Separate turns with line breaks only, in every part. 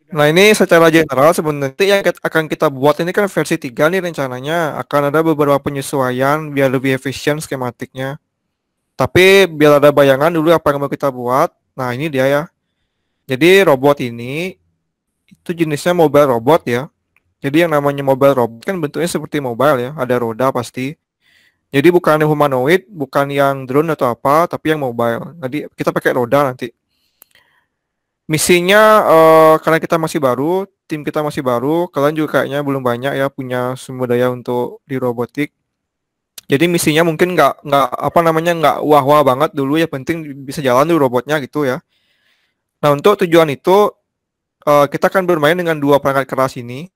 Nah, ini secara general sebenarnya yang akan kita buat ini kan versi 3 nih rencananya. Akan ada beberapa penyesuaian biar lebih efisien skematiknya. Tapi biar ada bayangan dulu apa yang mau kita buat. Nah, ini dia ya. Jadi robot ini itu jenisnya mobile robot ya. Jadi yang namanya mobile robot kan bentuknya seperti mobile ya, ada roda pasti. Jadi bukan yang humanoid, bukan yang drone atau apa, tapi yang mobile. Jadi kita pakai roda nanti. Misinya karena kita masih baru, tim kita masih baru, kalian juga kayaknya belum banyak ya punya sumber daya untuk di robotik. Jadi misinya mungkin nggak apa namanya nggak wah-wah banget dulu ya, penting bisa jalan dulu robotnya gitu ya. Nah untuk tujuan itu kita akan bermain dengan dua perangkat keras ini.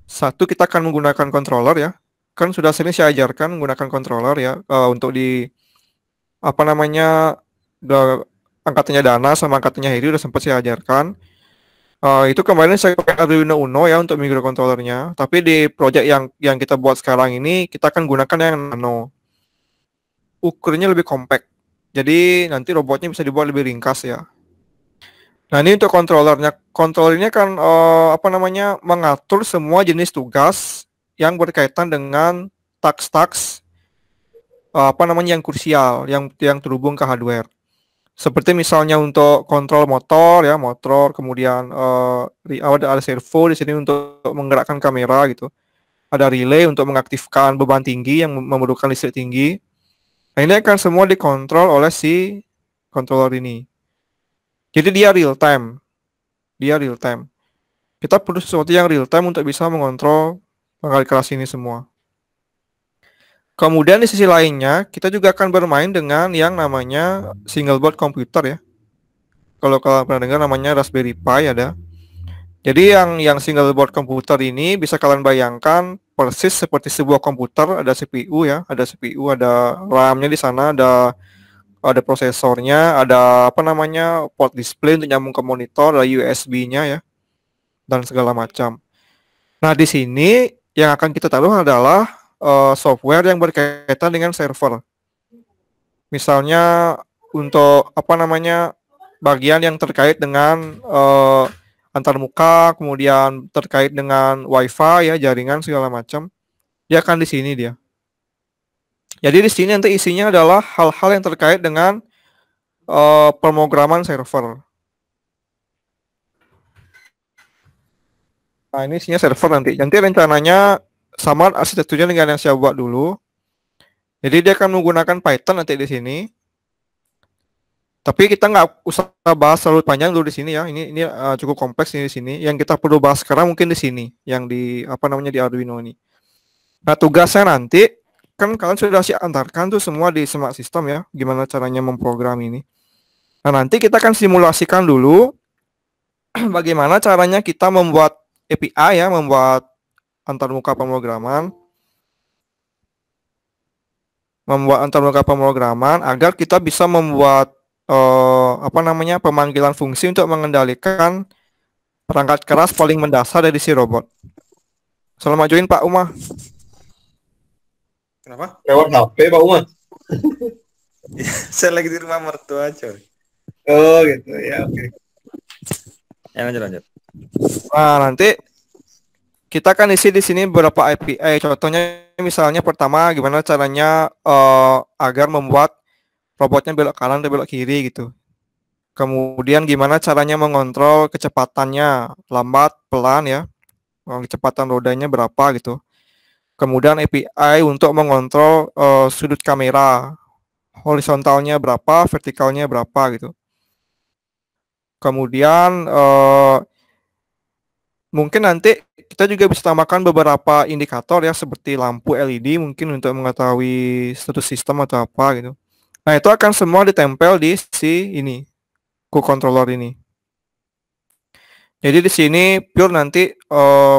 Satu kita akan menggunakan controller ya. Kan sudah sering saya ajarkan menggunakan controller ya untuk di apa namanya udah angkatannya Dana sama angkatannya Heri udah sempat saya ajarkan. Itu kemarin saya pakai Arduino Uno ya untuk microcontrollernya. Tapi di project yang kita buat sekarang ini kita akan gunakan yang nano. Ukurannya lebih compact. Jadi nanti robotnya bisa dibuat lebih ringkas ya. Nah ini untuk controllernya. Controllernya kan apa namanya mengatur semua jenis tugas yang berkaitan dengan task-task apa namanya yang krusial, yang terhubung ke hardware. Seperti misalnya untuk kontrol motor ya, motor, kemudian ada servo di sini untuk menggerakkan kamera gitu. Ada relay untuk mengaktifkan beban tinggi yang memerlukan listrik tinggi. Nah, ini akan semua dikontrol oleh si controller ini. Jadi dia real time. Dia real time. Kita perlu sesuatu yang real time untuk bisa mengontrol perangkat keras ini semua. Kemudian di sisi lainnya, kita juga akan bermain dengan yang namanya single board computer ya. Kalau kalian pernah dengar namanya Raspberry Pi ada. Jadi yang single board komputer ini bisa kalian bayangkan persis seperti sebuah komputer, ada CPU ya, ada CPU, ada RAM-nya di sana, ada prosesornya, ada apa namanya port display untuk nyambung ke monitor, ada USB-nya ya, dan segala macam. Nah di sini yang akan kita taruh adalah software yang berkaitan dengan server. Misalnya untuk apa namanya bagian yang terkait dengan antar muka, kemudian terkait dengan WiFi ya, jaringan segala macam, dia akan di sini dia. Jadi di sini nanti isinya adalah hal-hal yang terkait dengan pemrograman server. Nah ini isinya server nanti. Nanti rencananya sama arsitekturnya dengan yang saya buat dulu. Jadi dia akan menggunakan Python nanti di sini. Tapi kita nggak usah bahas terlalu panjang dulu di sini ya. Ini cukup kompleks ini di sini. Yang kita perlu bahas sekarang mungkin di sini, yang di apa namanya di Arduino ini. Nah tugasnya nanti kan kalian sudah saya antarkan tuh semua di Smart System ya, gimana caranya memprogram ini. Nah nanti kita akan simulasikan dulu bagaimana caranya kita membuat API ya, membuat antarmuka pemrograman agar kita bisa membuat apa namanya pemanggilan fungsi untuk mengendalikan perangkat keras paling mendasar dari si robot. Selamat join Pak Umar.
Kenapa?
Lewat HP Pak Umar.
Saya lagi di rumah mertua coy.
Oh gitu ya, oke.
Ya lanjut.
Nah nanti kita akan isi di sini beberapa API. Contohnya misalnya pertama gimana caranya agar membuat robotnya belok kanan atau belok kiri gitu. Kemudian gimana caranya mengontrol kecepatannya, lambat, pelan ya. Kecepatan rodanya berapa gitu. Kemudian API untuk mengontrol sudut kamera, horizontalnya berapa, vertikalnya berapa gitu. Kemudian mungkin nanti kita juga bisa tambahkan beberapa indikator ya seperti lampu LED mungkin untuk mengetahui status sistem atau apa gitu. Nah itu akan semua ditempel di si ini, controller ini. Jadi di sini pure nanti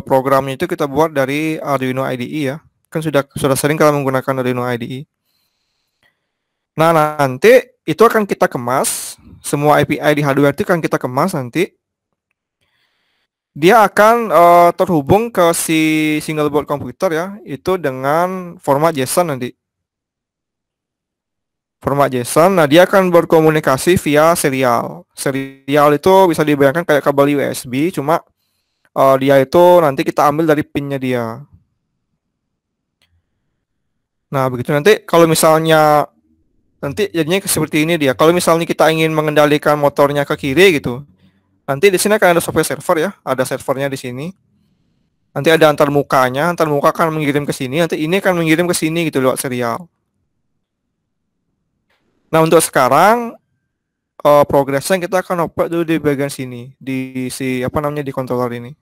programnya itu kita buat dari Arduino IDE ya. Kan sudah sering kalau menggunakan Arduino IDE. Nah nanti itu akan kita kemas, semua API di hardware itu akan kita kemas nanti. Dia akan terhubung ke si single board komputer ya, itu dengan format JSON nanti. format JSON. Nah, dia akan berkomunikasi via serial. Serial itu bisa dibayangkan kayak kabel USB, cuma dia itu nanti kita ambil dari pinnya dia. Nah, begitu nanti kalau misalnya nanti jadinya seperti ini dia. Kalau misalnya kita ingin mengendalikan motornya ke kiri gitu, nanti di sini akan ada software server ya, ada servernya di sini. Nanti ada antar mukanya, antar muka akan mengirim ke sini, nanti ini akan mengirim ke sini gitu lewat serial. Nah, untuk sekarang progresnya kita akan oprek dulu di bagian sini, di apa namanya di controller ini.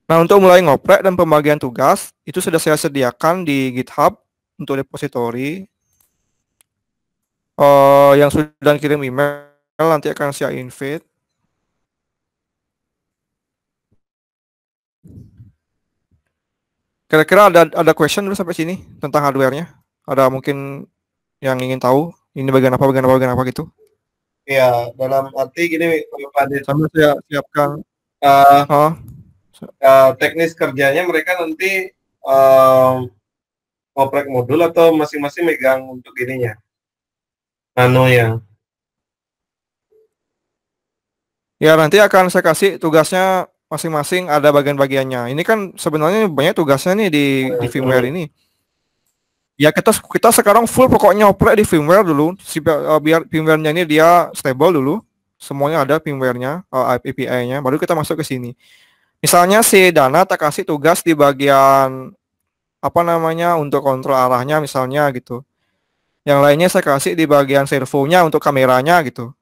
Nah, untuk mulai ngoprek dan pembagian tugas itu sudah saya sediakan di GitHub untuk repository. Yang sudah kirim email nanti akan saya invite. Kira-kira ada question dulu sampai sini tentang hardware-nya? Ada mungkin yang ingin tahu ini bagian apa gitu?
Ya, dalam arti gini, Pak Adit,
Sambil saya siapkan.
uh, teknis kerjanya mereka nanti ngoprek modul atau masing-masing megang untuk ininya, nano ya.
Ya, nanti akan saya kasih tugasnya masing-masing ada bagian-bagiannya. Ini kan sebenarnya banyak tugasnya nih di firmware ini. Ya, kita sekarang full pokoknya oprek di firmware dulu biar firmware-nya ini dia stable dulu. Semuanya ada firmware-nya, API-nya, baru kita masuk ke sini. Misalnya si Dana tak kasih tugas di bagian apa namanya untuk kontrol arahnya misalnya gitu. Yang lainnya saya kasih di bagian servonya untuk kameranya gitu.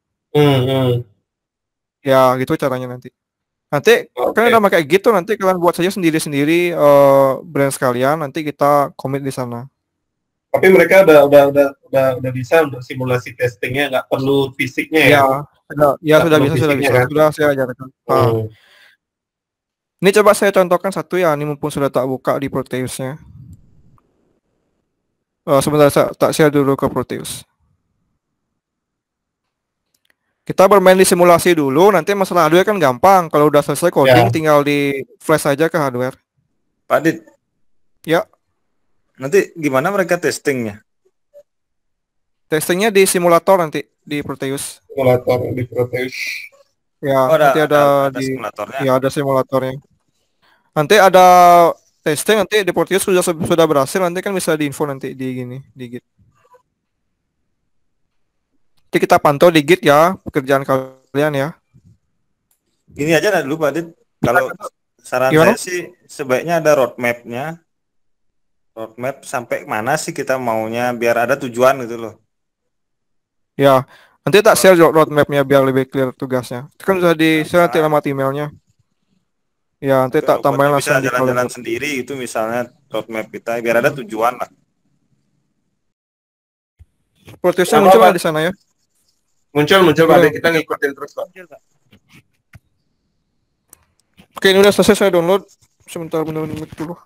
Ya, gitu caranya nanti. Nanti kan udah pakai gitu, nanti kalian buat saja sendiri-sendiri brand sekalian, nanti kita commit di sana.
Tapi mereka udah bisa untuk simulasi testingnya, nggak perlu fisiknya ya?
Ya, sudah bisa. Kan? Sudah saya ajarkan. Ini coba saya contohkan satu ya, ini mumpung sudah tak buka di Proteus-nya. Sebentar, tak share dulu ke Proteus. Kita bermain di simulasi dulu, nanti masalah hardware kan gampang. Kalau udah selesai coding, tinggal di flash aja ke hardware.
Pak Dit.
Ya.
Nanti gimana mereka testingnya?
Testingnya di simulator nanti di Proteus.
Simulator di Proteus.
Ya, nanti ada di simulatornya. Ya, ada simulatornya. Nanti ada testing, nanti di Proteus sudah berhasil, nanti kan bisa diinfo nanti di gini, di Git. Nanti kita pantau di Git ya pekerjaan kalian ya.
Ini aja dulu Pak Dit. Kalau saran saya sih sebaiknya ada roadmap-nya. Roadmap sampai mana sih kita maunya biar ada tujuan gitu loh.
Ya, nanti tak share roadmap-nya biar lebih clear tugasnya. Itu kan sudah di-share nanti alamat emailnya. Ya, nanti tak tambahin langsung
di jalan-jalan sendiri itu misalnya roadmap kita biar ada tujuan lah.
Proteusnya muncul di sana ya.
Muncul Pak, kita ngikutin terus Pak.
Oke, ini udah selesai saya download. Sebentar benar-benar dulu.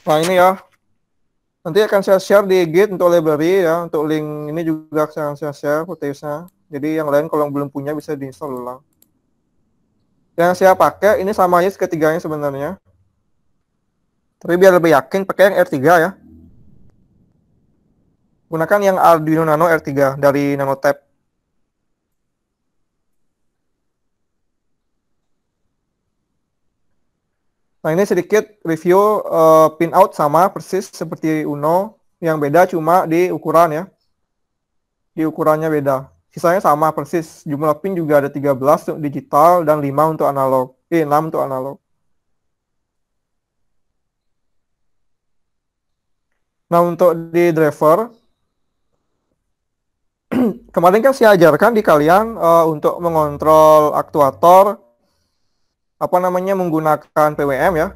Nah, ini ya. Nanti akan saya share di Git untuk library ya. Untuk link ini juga akan saya share Proteusnya. Jadi yang lain kalau belum punya bisa diinstal ulang. Yang saya pakai ini sama aja ketiganya sebenarnya. Tapi biar lebih yakin pakai yang R3 ya. Gunakan yang Arduino Nano R3 dari Nanotech. Nah, ini sedikit review pinout sama persis seperti Uno. Yang beda cuma di ukuran ya. Di ukurannya beda. Sisanya sama persis. Jumlah pin juga ada 13 untuk digital dan 5 untuk analog. 6 untuk analog. Nah, untuk di driver kemarin kan saya ajarkan di kalian untuk mengontrol aktuator apa namanya menggunakan PWM ya.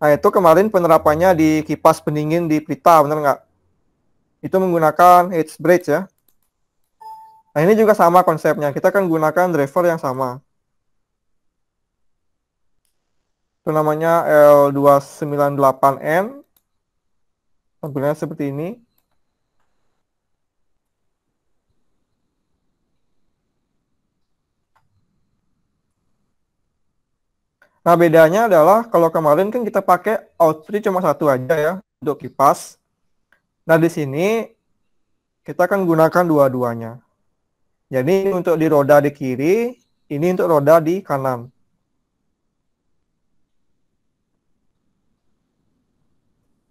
Nah, itu kemarin penerapannya di kipas pendingin di Prita, benar nggak? Itu menggunakan H bridge ya. Nah, ini juga sama konsepnya. Kita akan gunakan driver yang sama. Itu namanya L298N. Tampilannya seperti ini. Nah, bedanya adalah kalau kemarin kan kita pakai output cuma satu aja ya untuk kipas. Nah, di sini kita akan gunakan dua-duanya. Jadi untuk di roda di kiri, ini untuk roda di kanan.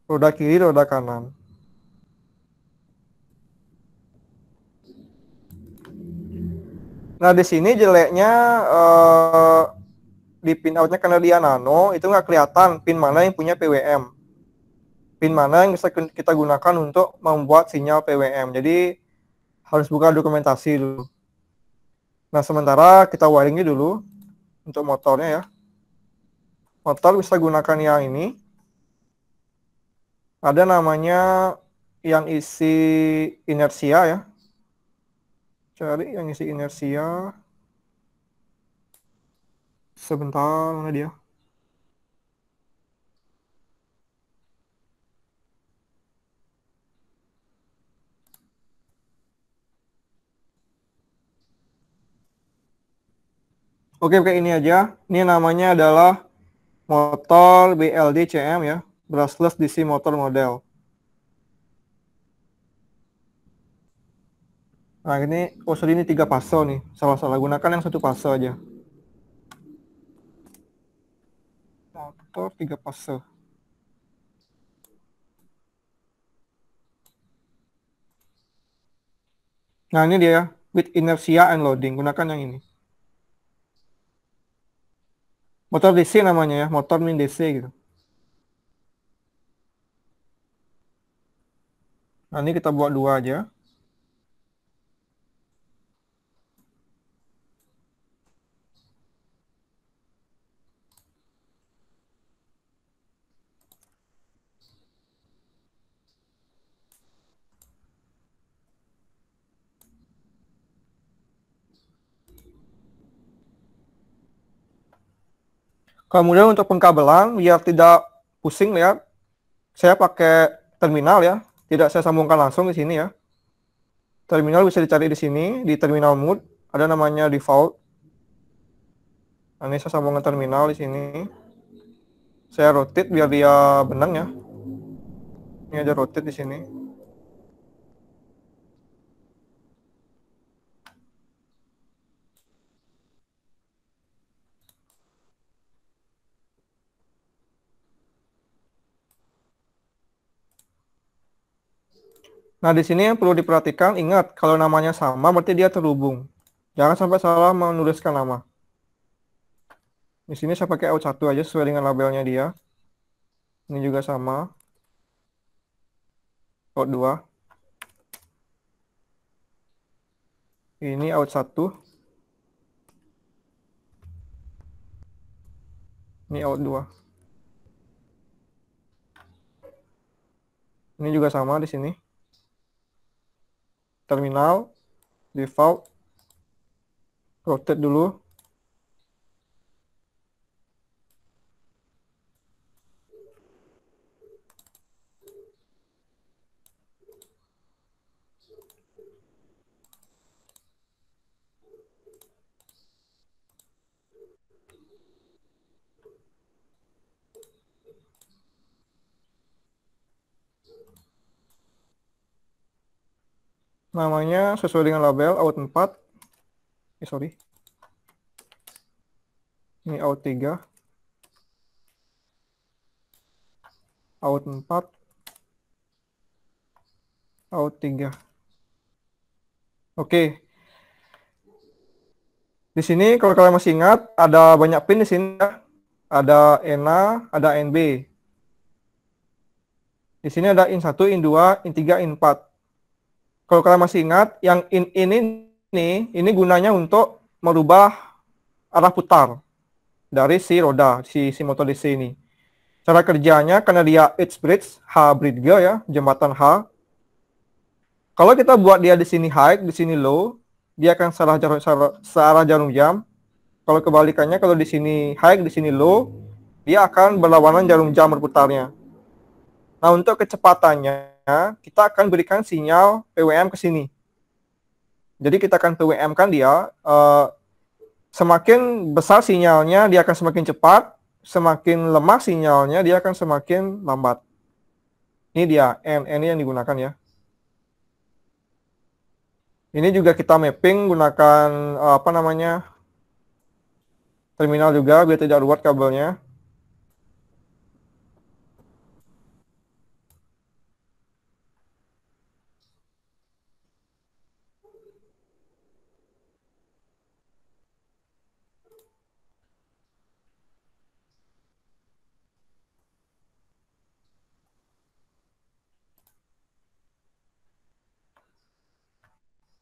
Roda kiri, roda kanan. Nah, di sini jeleknya di pin outnya karena dia nano, itu nggak kelihatan pin mana yang punya PWM. Pin mana yang bisa kita gunakan untuk membuat sinyal PWM. Jadi, harus buka dokumentasi dulu. Nah, sementara kita wiringnya dulu untuk motornya ya. Motor bisa gunakan yang ini. Ada namanya yang isi inersia ya. Cari yang isi inersia. Sebentar, mana dia? Oke, ini aja. Ini namanya adalah motor BLD CM ya. Brushless DC motor model. Nah, ini, sorry, ini 3 fase nih. Salah-salah, gunakan yang 1 fase aja. Motor 3 fase. Nah, ini dia ya. With inertia and loading. Gunakan yang ini. Motor DC namanya ya. Motor min DC gitu. Nah, ini kita buat 2 aja. Kemudian untuk pengkabelan, biar tidak pusing lihat, saya pakai terminal ya. Tidak saya sambungkan langsung di sini ya. Terminal bisa dicari di sini, di terminal mode. Ada namanya default. Nah, ini saya sambungkan terminal di sini. Saya rotate biar dia benang ya. Ini aja rotate di sini. Nah, di sini yang perlu diperhatikan, ingat kalau namanya sama berarti dia terhubung. Jangan sampai salah menuliskan nama. Di sini saya pakai out 1 aja sesuai dengan labelnya dia. Ini juga sama. Out 2. Ini out 1. Ini out 2. Ini juga sama di sini. Terminal, default, rotate dulu. Namanya sesuai dengan label out 4. Sorry. Ini out 3. Out 4. Out 3. Oke. Di sini kalau kalian masih ingat ada banyak pin di sini ya. Ada ENA, ada NB. Di sini ada in 1, in 2, in 3, in 4. Kalau kalian masih ingat, yang in ini gunanya untuk merubah arah putar dari si roda, si motor DC ini. Cara kerjanya karena dia H-bridge, H-bridge ya, jembatan H. Kalau kita buat dia di sini high, di sini low, dia akan searah jarum jam. Kalau kebalikannya, kalau di sini high, di sini low, dia akan berlawanan jarum jam berputarnya. Nah, untuk kecepatannya, kita akan berikan sinyal PWM ke sini. Jadi kita akan PWM-kan dia, semakin besar sinyalnya, dia akan semakin cepat, semakin lemah sinyalnya, dia akan semakin lambat. Ini dia, N ini yang digunakan ya. Ini juga kita mapping gunakan apa namanya terminal juga biar tidak ruwet kabelnya.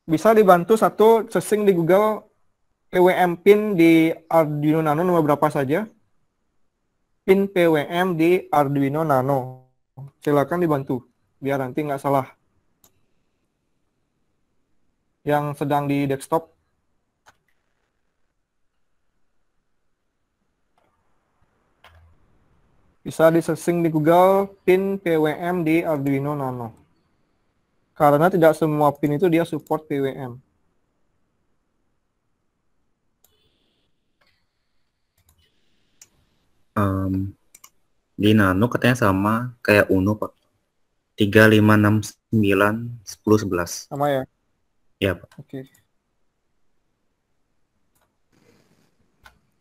Bisa dibantu satu searching di Google PWM pin di Arduino Nano nomor berapa saja. Pin PWM di Arduino Nano. Silakan dibantu biar nanti nggak salah. Yang sedang di desktop. Bisa di searching di Google pin PWM di Arduino Nano. Karena tidak semua pin itu dia support PWM.
Di Nano katanya sama kayak Uno, Pak. 3, 5, 6, 9, 10, 11.
Sama ya?
Ya, Pak.
Oke.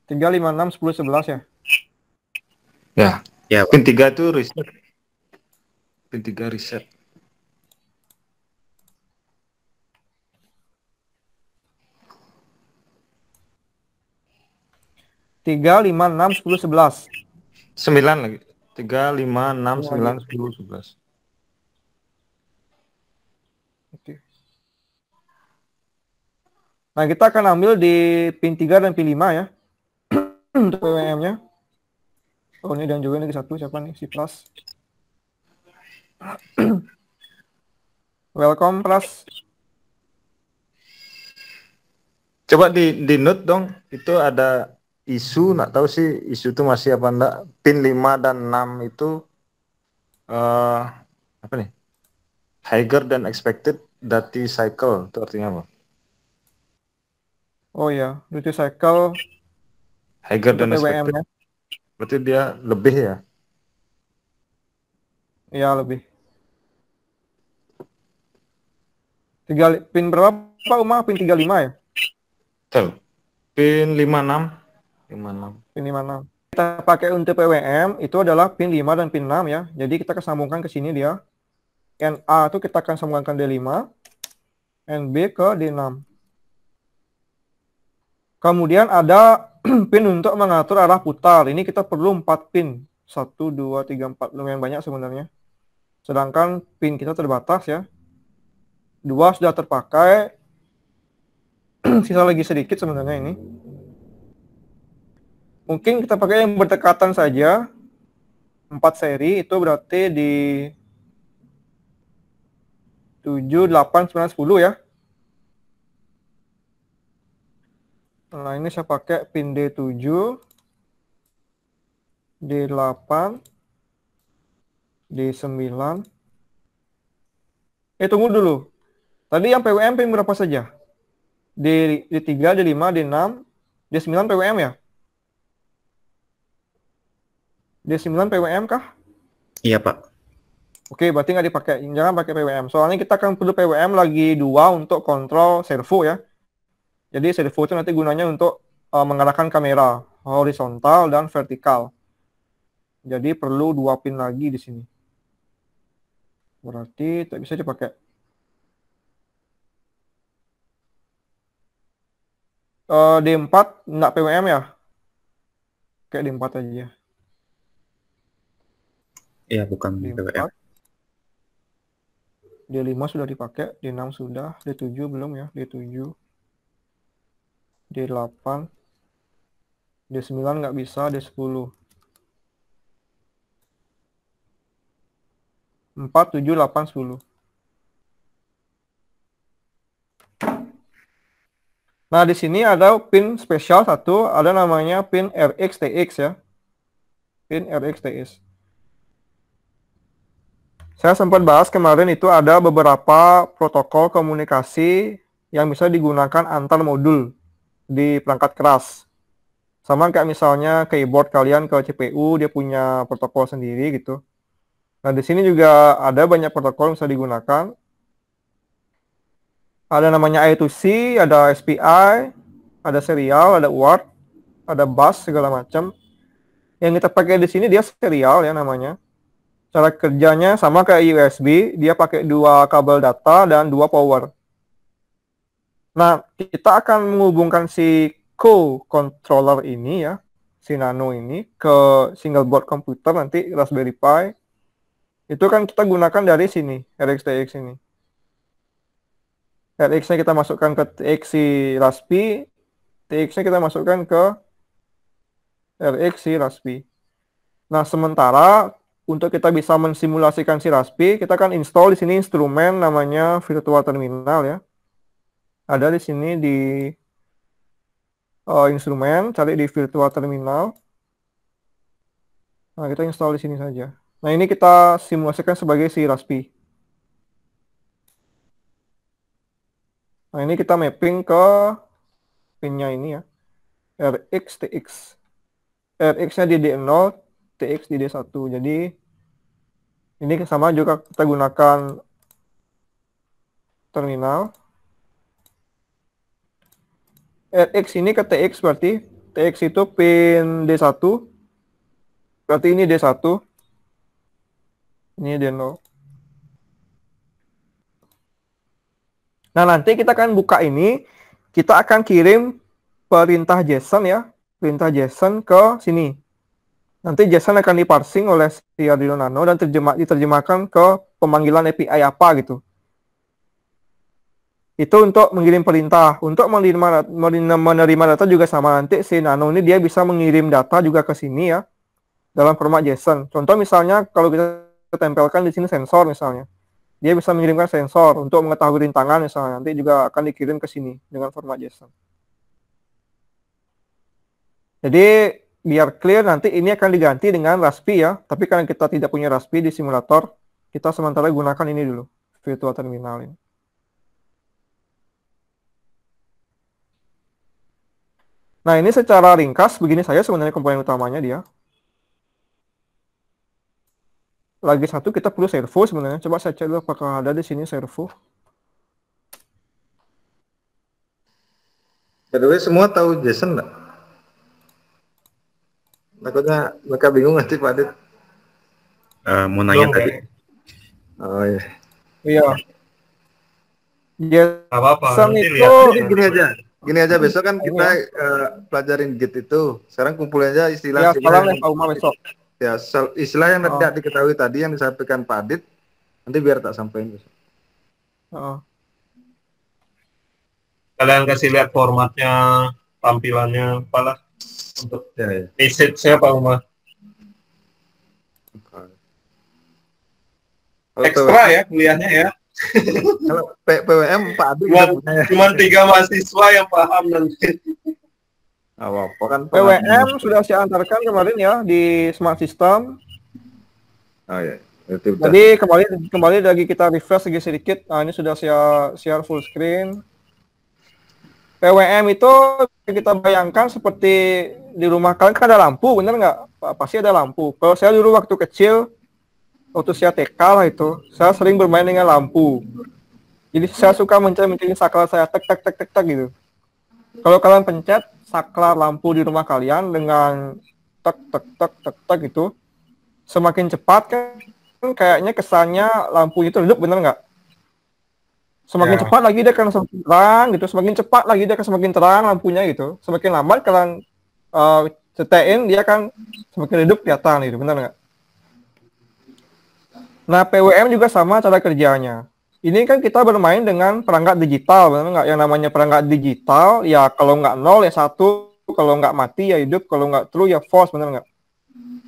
3, 5, 6, 10, 11 ya?
Ya.
Ya, Pak.
Pin 3 itu reset. Pin 3 reset.
Tiga, 5, 6, 10, 11.
9 lagi. 3, 5, 6, 9, 10, 11.
Oke. Nah, kita akan ambil di pin 3 dan pin 5 ya. Untuk PWM-nya. Oh, ini dan juga ini satu siapa nih? Si Plus. Welcome Plus.
Coba di note dong, itu ada isu, nggak tahu sih isu itu masih apa enggak. Pin 5 dan 6 itu apa nih? Higher than expected duty cycle, itu artinya apa?
Oh ya, duty cycle
Higher
untuk
than expected.
PWM-nya.
Berarti dia lebih ya?
Iya, lebih. Pin berapa Pak Uma? Pin 35 ya?
Betul. Pin 56. 56.
Pin 56. Kita pakai untuk PWM itu adalah pin 5 dan pin 6 ya. Jadi kita akan sambungkan ke sini dia. NA itu kita akan sambungkan D5, NB ke D6. Kemudian ada pin untuk mengatur arah putar. Ini kita perlu 4 pin. 1, 2, 3, 4. Lumayan banyak sebenarnya. Sedangkan pin kita terbatas ya. 2 sudah terpakai. Sisa lagi sedikit sebenarnya ini. Mungkin kita pakai yang berdekatan saja. 4 seri itu berarti di 7, 8, 9, 10 ya. Nah, ini saya pakai pin D7, D8, D9. Tunggu dulu. Tadi yang PWM pin berapa saja? D3, D5, D6, D9 PWM ya? D9 PWM kah?
Iya, Pak.
Oke, berarti nggak dipakai. Jangan pakai PWM. Soalnya kita akan perlu PWM lagi 2 untuk kontrol servo ya. Jadi servo itu nanti gunanya untuk mengarahkan kamera horizontal dan vertikal. Jadi perlu 2 pin lagi di sini. Berarti tak bisa dipakai. D4 nggak PWM ya? Kayak D4 aja.
Iya, bukan PWM.
D5 sudah dipakai, D6 sudah, D7 belum ya, D7. D8. D9 nggak bisa, D10. 4, 7, 8, 10. Nah, di sini ada pin spesial satu, ada namanya pin RX-TX ya. Pin RX-TX. Saya sempat bahas kemarin itu ada beberapa protokol komunikasi yang bisa digunakan antar modul di perangkat keras. Sama kayak misalnya keyboard kalian ke CPU, dia punya protokol sendiri gitu. Nah, di sini juga ada banyak protokol yang bisa digunakan. Ada namanya I2C, ada SPI, ada serial, ada UART, ada bus segala macam. Yang kita pakai di sini dia serial ya namanya. Cara kerjanya sama kayak USB, dia pakai 2 kabel data dan 2 power. Nah, kita akan menghubungkan si co-controller ini ya, si Nano ini ke single board komputer nanti Raspberry Pi. Itu kan kita gunakan dari sini, RX-TX ini. RX-nya kita masukkan ke TX si Raspi, TX-nya kita masukkan ke RX si Raspi. Nah, sementara untuk kita bisa mensimulasikan si Raspi, kita kan install di sini instrumen namanya virtual terminal ya. Ada di sini di instrumen, cari di virtual terminal. Nah, kita install di sini saja. Nah, ini kita simulasikan sebagai si Raspi. Nah, ini kita mapping ke pinnya ini ya. RX, TX. RX-nya di D0, TX di D1. Jadi, ini sama juga kita gunakan terminal. RX ini ke TX berarti. TX itu pin D1. Berarti ini D1. Ini D0. Nah, nanti kita akan buka ini, kita akan kirim perintah JSON ya, perintah JSON ke sini. Nanti JSON akan diparsing oleh si Arduino Nano dan diterjemahkan ke pemanggilan API apa gitu. Itu untuk mengirim perintah. Untuk menerima data juga sama, nanti si Nano ini dia bisa mengirim data juga ke sini ya, dalam format JSON. Contoh misalnya kalau kita tempelkan di sini sensor misalnya. Dia bisa mengirimkan sensor untuk mengetahui rintangan misalnya. Nanti juga akan dikirim ke sini dengan format JSON. Jadi biar clear nanti ini akan diganti dengan Raspi ya. Tapi karena kita tidak punya Raspi di simulator, kita sementara gunakan ini dulu, virtual terminal ini. Nah, ini secara ringkas begini saja sebenarnya komponen utamanya dia. Lagi satu kita perlu servo sebenarnya. Coba saya cek dulu apakah ada di sini servo.
By the way, semua tahu JSON nggak? Takutnya mereka bingung nanti Pak Adit.
Mau nanya tadi.
Oh iya.
Iya.
Apa-apa.
JSON
Nanti
itu
lihat.
Gini aja besok kan kita pelajarin Git itu. Sekarang kumpulin aja
ya
istilah
sekarang ya Pak Uma besok.
ya istilah yang tidak diketahui tadi yang disampaikan Pak Adit. Nanti biar tak sampaikan besok.
Kalian kasih lihat formatnya, tampilannya, apalah untuk message-nya Pak Uma. Ekstra ya kuliahnya ya.
Kalau PWM Pak Adit
Cuma 3 mahasiswa yang paham nanti.
apa kan
PWM sudah saya antarkan kemarin ya di Smart System.
Oh iya. Itu udah.
Jadi kembali lagi kita refresh lagi sedikit. Nah, ini sudah saya share full screen. PWM itu kita bayangkan seperti di rumah kalian kan ada lampu, bener nggak? Pasti ada lampu. Kalau saya dulu waktu kecil, waktu saya TK lah itu, saya sering bermain dengan lampu. Jadi saya suka mencari saklar saya tek tek tek tek tek gitu. Kalau kalian pencet saklar lampu di rumah kalian dengan tek tek tek tek tek gitu, semakin cepat kan kayaknya kesannya lampu itu redup, bener nggak? Semakin cepat lagi dia akan semakin terang gitu, semakin cepat lagi dia akan semakin terang lampunya gitu. Semakin lambat kalian cetein dia akan semakin redup kelihatan gitu, benar nggak? Nah, PWM juga sama cara kerjanya. Ini kan kita bermain dengan perangkat digital, benar nggak? Yang namanya perangkat digital, ya kalau nggak 0 ya 1, kalau nggak mati ya hidup, kalau nggak true ya false, benar nggak?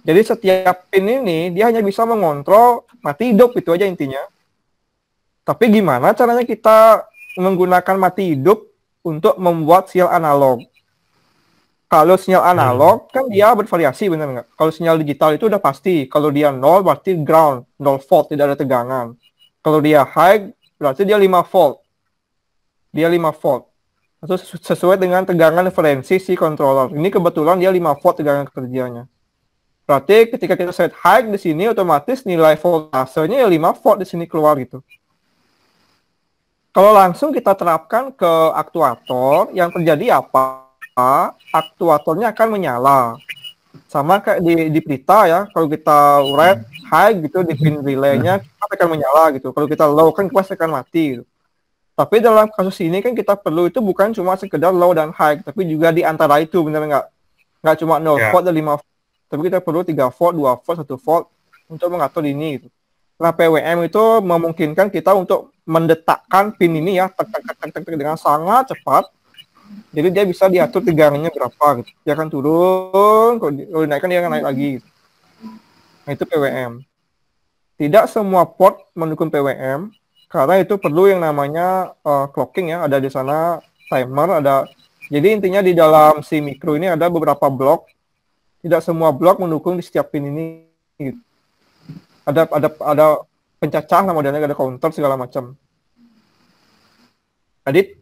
Jadi setiap pin ini dia hanya bisa mengontrol mati hidup, itu aja intinya. Tapi gimana caranya kita menggunakan mati hidup untuk membuat sinyal analog? Kalau sinyal analog kan dia bervariasi, benar nggak? Kalau sinyal digital itu udah pasti. Kalau dia 0 berarti ground, 0 volt, tidak ada tegangan. Kalau dia high berarti dia 5 volt. Dia 5 volt. Itu sesuai dengan tegangan referensi si controller. Ini kebetulan dia 5 volt tegangan kerjanya. Berarti ketika kita set high di sini otomatis nilai voltasenya ya 5 volt di sini keluar gitu. Kalau langsung kita terapkan ke aktuator, yang terjadi apa? Aktuatornya akan menyala. Sama kayak di Prita ya, kalau kita red, high gitu di pin relay-nya akan menyala gitu. Kalau kita low kan pasti akan mati gitu. Tapi dalam kasus ini kan kita perlu itu bukan cuma sekedar low dan high, tapi juga di antara itu, benar nggak? Nggak cuma 0 volt dan 5 volt, tapi kita perlu 3 volt, 2 volt, 1 volt untuk mengatur ini gitu. Nah, PWM itu memungkinkan kita untuk mendetakkan pin ini ya, dengan sangat cepat. Jadi dia bisa diatur tegangannya berapa gitu. Dia akan turun, kalau dinaikkan dia akan naik lagi gitu. Nah, itu PWM. Tidak semua port mendukung PWM, karena itu perlu yang namanya clocking ya, ada di sana timer, ada. Jadi intinya di dalam si mikro ini ada beberapa blok. Tidak semua blok mendukung di setiap pin ini gitu. Ada pencacah lah modelnya, ada counter segala macam. Jadi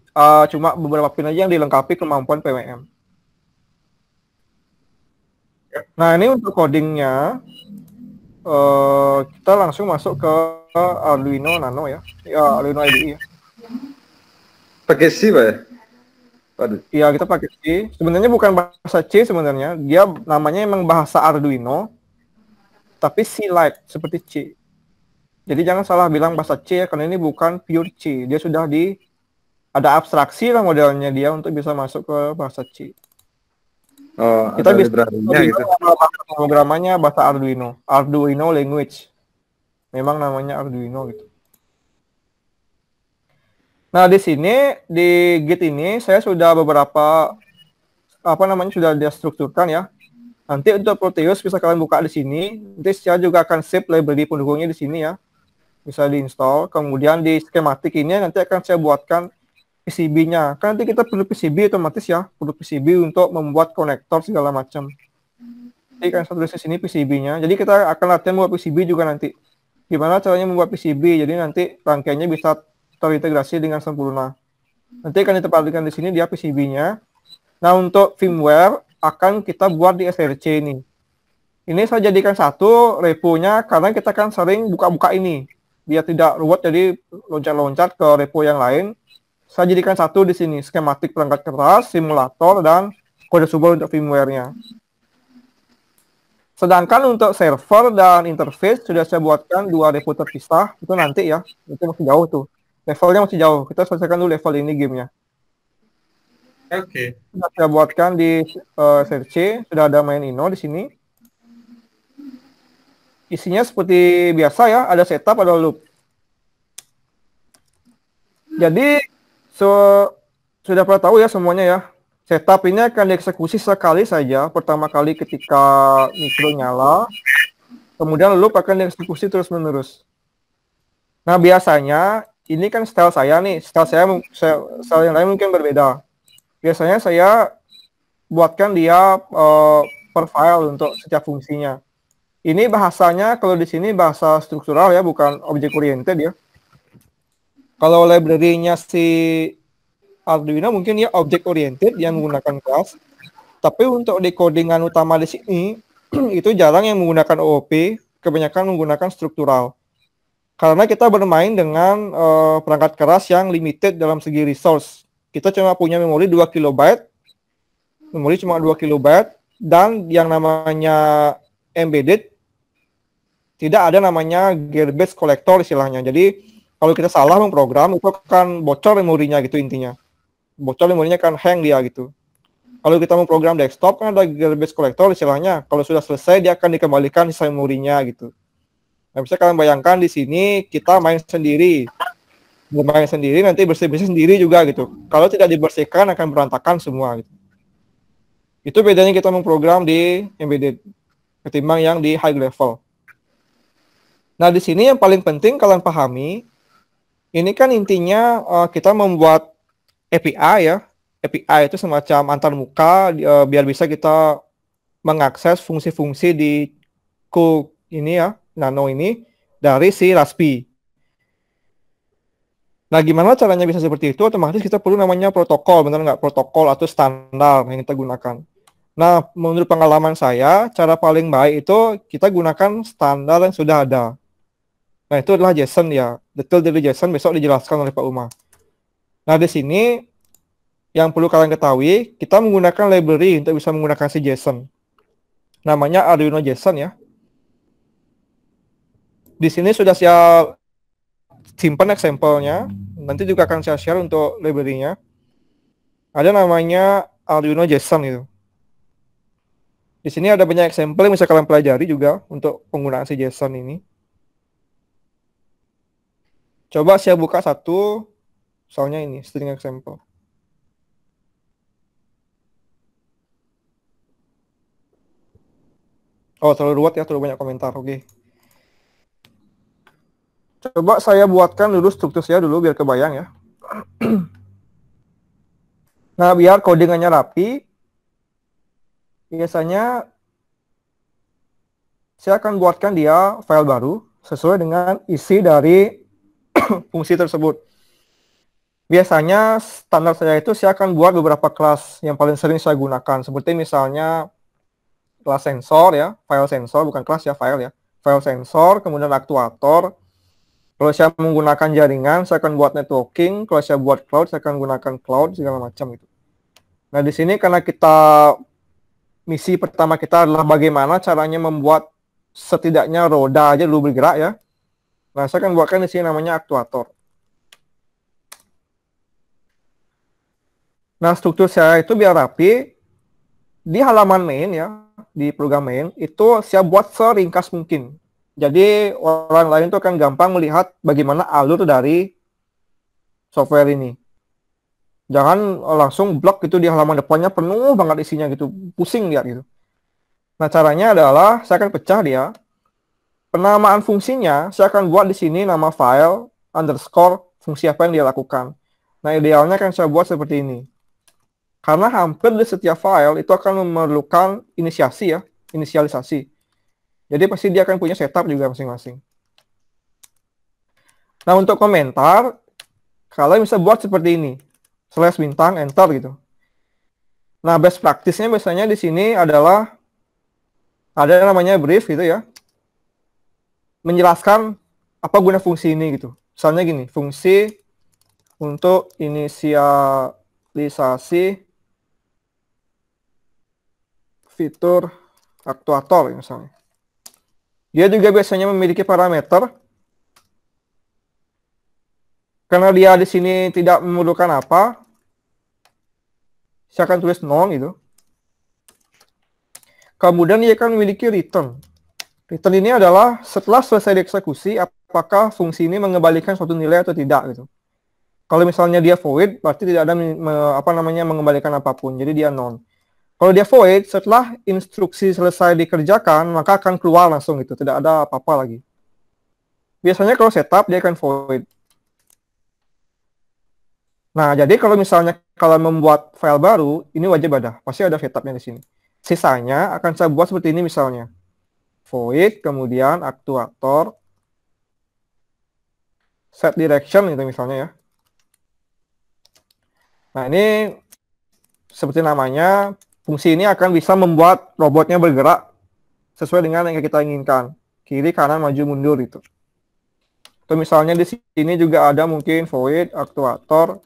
cuma beberapa pin aja yang dilengkapi kemampuan PWM. Nah, ini untuk codingnya kita langsung masuk ke Arduino Nano ya, Arduino IDE ya.
Pakai C, Pak ya? Waduh.
Iya, kita pakai C. Sebenarnya bukan bahasa C sebenarnya, dia namanya emang bahasa Arduino, tapi C-like seperti C. Jadi jangan salah bilang bahasa C ya, karena ini bukan pure C. Dia sudah ada abstraksi lah modelnya dia untuk bisa masuk ke bahasa C.
Oh,
Kita bisa
gitu.
programnya bahasa Arduino language. Memang namanya Arduino gitu. Nah, di sini di Git ini saya sudah beberapa sudah distrukturkan ya. Nanti untuk Proteus bisa kalian buka di sini. Nanti saya juga akan save library pendukungnya di sini ya. Bisa diinstal. Kemudian di skematik ini nanti akan saya buatkan PCB-nya. Kan nanti kita perlu PCB otomatis ya. Perlu PCB untuk membuat konektor segala macam. Jadi kan saya tulis di sini PCB-nya. Jadi kita akan latihan membuat PCB juga nanti. Gimana caranya membuat PCB? Jadi nanti rangkaiannya bisa terintegrasi dengan sempurna. Nanti akan ditempatkan di sini dia PCB-nya. Nah, untuk firmware akan kita buat di SRC ini. Ini saya jadikan satu repo-nya karena kita kan sering buka-buka ini. Biar tidak ruwet, jadi loncat-loncat ke repo yang lain. Saya jadikan satu di sini, skematik perangkat keras, simulator, dan kode subur untuk firmware-nya. Sedangkan untuk server dan interface sudah saya buatkan dua repo terpisah. Itu nanti ya, itu masih jauh tuh. Levelnya masih jauh. Kita selesaikan dulu level ini gamenya.
Oke.
Sudah saya buatkan di SRC, sudah ada main ino di sini. Isinya seperti biasa ya, ada setup, ada loop. Jadi sudah pernah tahu ya semuanya ya. Setup ini akan dieksekusi sekali saja, pertama kali ketika mikro nyala. Kemudian loop akan dieksekusi terus-menerus. Nah, biasanya ini kan style saya nih, style yang lain mungkin berbeda. Biasanya saya buatkan dia per file untuk setiap fungsinya. Ini bahasanya kalau di sini bahasa struktural ya, bukan object oriented ya. Kalau library-nya si Arduino mungkin ya object oriented yang menggunakan kelas. Tapi untuk decodingan utama di sini itu jarang yang menggunakan OOP, kebanyakan menggunakan struktural. Karena kita bermain dengan perangkat keras yang limited dalam segi resource. Kita cuma punya memori 2 KB, memori cuma 2 KB, dan yang namanya embedded, tidak ada namanya garbage collector istilahnya. Jadi, kalau kita salah memprogram, itu akan bocor memorinya gitu intinya. Bocor memorinya akan hang dia gitu. Kalau kita memprogram desktop, kan ada garbage collector istilahnya. Kalau sudah selesai, dia akan dikembalikan sisa memorinya gitu. Nah, bisa kalian bayangkan di sini kita main sendiri. Bermain sendiri, nanti bersih-bersih sendiri juga gitu. Kalau tidak dibersihkan akan berantakan semua gitu. Itu bedanya kita memprogram di embedded ketimbang yang di high level. Nah, di sini yang paling penting kalian pahami, ini kan intinya kita membuat API ya. API itu semacam antarmuka biar bisa kita mengakses fungsi-fungsi di code ini ya, Nano ini dari si Raspi. Nah, gimana caranya bisa seperti itu? Otomatis kita perlu namanya protokol, benar nggak? Protokol atau standar yang kita gunakan. Nah, menurut pengalaman saya, cara paling baik itu kita gunakan standar yang sudah ada. Nah, itu adalah JSON ya. Detail dari JSON besok dijelaskan oleh Pak Uma. Nah, di sini yang perlu kalian ketahui, kita menggunakan library untuk bisa menggunakan si JSON. Namanya Arduino JSON ya. Di sini sudah saya simpan example-nya. Nanti juga akan saya share untuk library-nya. Ada namanya Arduino JSON gitu. Di sini ada banyak example yang bisa kalian pelajari juga untuk penggunaan si JSON ini. Coba saya buka satu, soalnya ini string example. Oh, terlalu ruwet ya, terlalu banyak komentar. Oke. Coba saya buatkan dulu struktur saya dulu biar kebayang ya. Nah, biar codingannya rapi, biasanya saya akan buatkan dia file baru sesuai dengan isi dari fungsi tersebut. Biasanya standar saya itu saya akan buat beberapa kelas yang paling sering saya gunakan. Seperti misalnya kelas sensor ya, file sensor, bukan kelas ya, file ya. File sensor, kemudian aktuator. Kalau saya menggunakan jaringan, saya akan buat networking. Kalau saya buat cloud, saya akan gunakan cloud, segala macam gitu. Nah, di sini karena misi pertama kita adalah bagaimana caranya membuat setidaknya roda aja dulu bergerak ya. Nah, saya akan buatkan di sini namanya aktuator. Nah, struktur saya itu biar rapi, di halaman main ya, di program main, itu saya buat seringkas mungkin. Jadi orang lain itu akan gampang melihat bagaimana alur dari software ini. Jangan langsung blok gitu di halaman depannya penuh banget isinya gitu, pusing lihat gitu. Nah, caranya adalah saya akan pecah dia. Penamaan fungsinya saya akan buat di sini nama file underscore fungsi apa yang dia lakukan. Nah, idealnya kan saya buat seperti ini. Karena hampir di setiap file itu akan memerlukan inisialisasi. Jadi pasti dia akan punya setup juga masing-masing. Nah, untuk komentar, kalian bisa buat seperti ini. / bintang, enter gitu. Nah, best practice-nya biasanya di sini adalah ada namanya brief gitu ya. Menjelaskan apa guna fungsi ini gitu. Misalnya gini, fungsi untuk inisialisasi fitur aktuator misalnya. Dia juga biasanya memiliki parameter. Karena dia di sini tidak memerlukan apa, saya akan tulis none gitu. Kemudian dia akan memiliki return. Return ini adalah setelah selesai dieksekusi, apakah fungsi ini mengembalikan suatu nilai atau tidak gitu. Kalau misalnya dia void, berarti tidak ada mengembalikan apapun. Jadi dia none. Kalau dia void, setelah instruksi selesai dikerjakan, maka akan keluar langsung gitu. Tidak ada apa-apa lagi. Biasanya kalau setup, dia akan void. Nah, jadi kalau misalnya kalian membuat file baru, ini wajib ada. Pasti ada setupnya di sini. Sisanya akan saya buat seperti ini misalnya. Void, kemudian aktuator, set direction itu misalnya ya. Nah, ini seperti namanya, fungsi ini akan bisa membuat robotnya bergerak sesuai dengan yang kita inginkan. Kiri, kanan, maju, mundur itu. Atau misalnya di sini juga ada mungkin void, aktuator,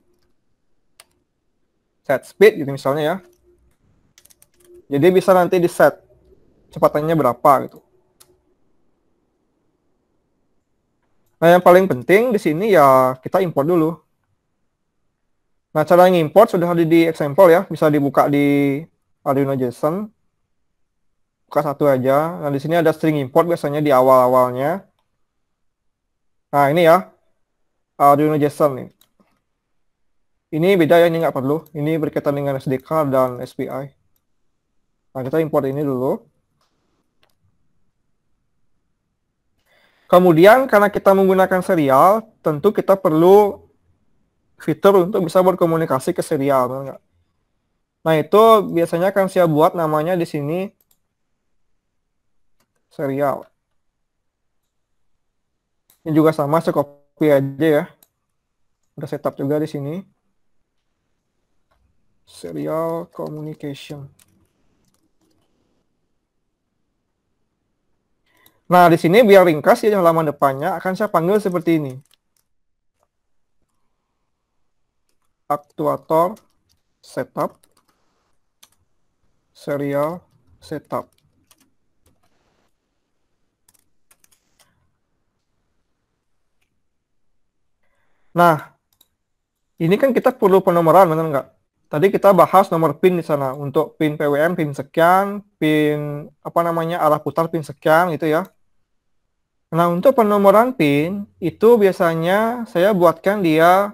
set speed gitu misalnya ya. Jadi bisa nanti di set kecepatannya berapa gitu. Nah, yang paling penting di sini ya kita import dulu. Nah, cara ngimport sudah ada di example ya, bisa dibuka di Arduino JSON. Buka satu aja. Nah, di sini ada string import biasanya di awal-awalnya. Nah, ini ya Arduino JSON nih. Ini beda ya, ini nggak perlu. Ini berkaitan dengan SDK dan SPI. Nah, kita import ini dulu. Kemudian, karena kita menggunakan serial, tentu kita perlu fitur untuk bisa berkomunikasi ke serial. Nah, itu biasanya akan saya buat namanya di sini serial. Ini juga sama, saya copy aja ya. Udah setup juga di sini. Serial communication. Nah, di sini biar ringkas ya halaman depannya akan saya panggil seperti ini. aktuator setup, serial setup. Nah, ini kan kita perlu penomoran, benar nggak? Tadi kita bahas nomor pin di sana untuk pin PWM pin sekian, pin apa namanya arah putar pin sekian gitu ya. Nah, untuk penomoran pin itu biasanya saya buatkan dia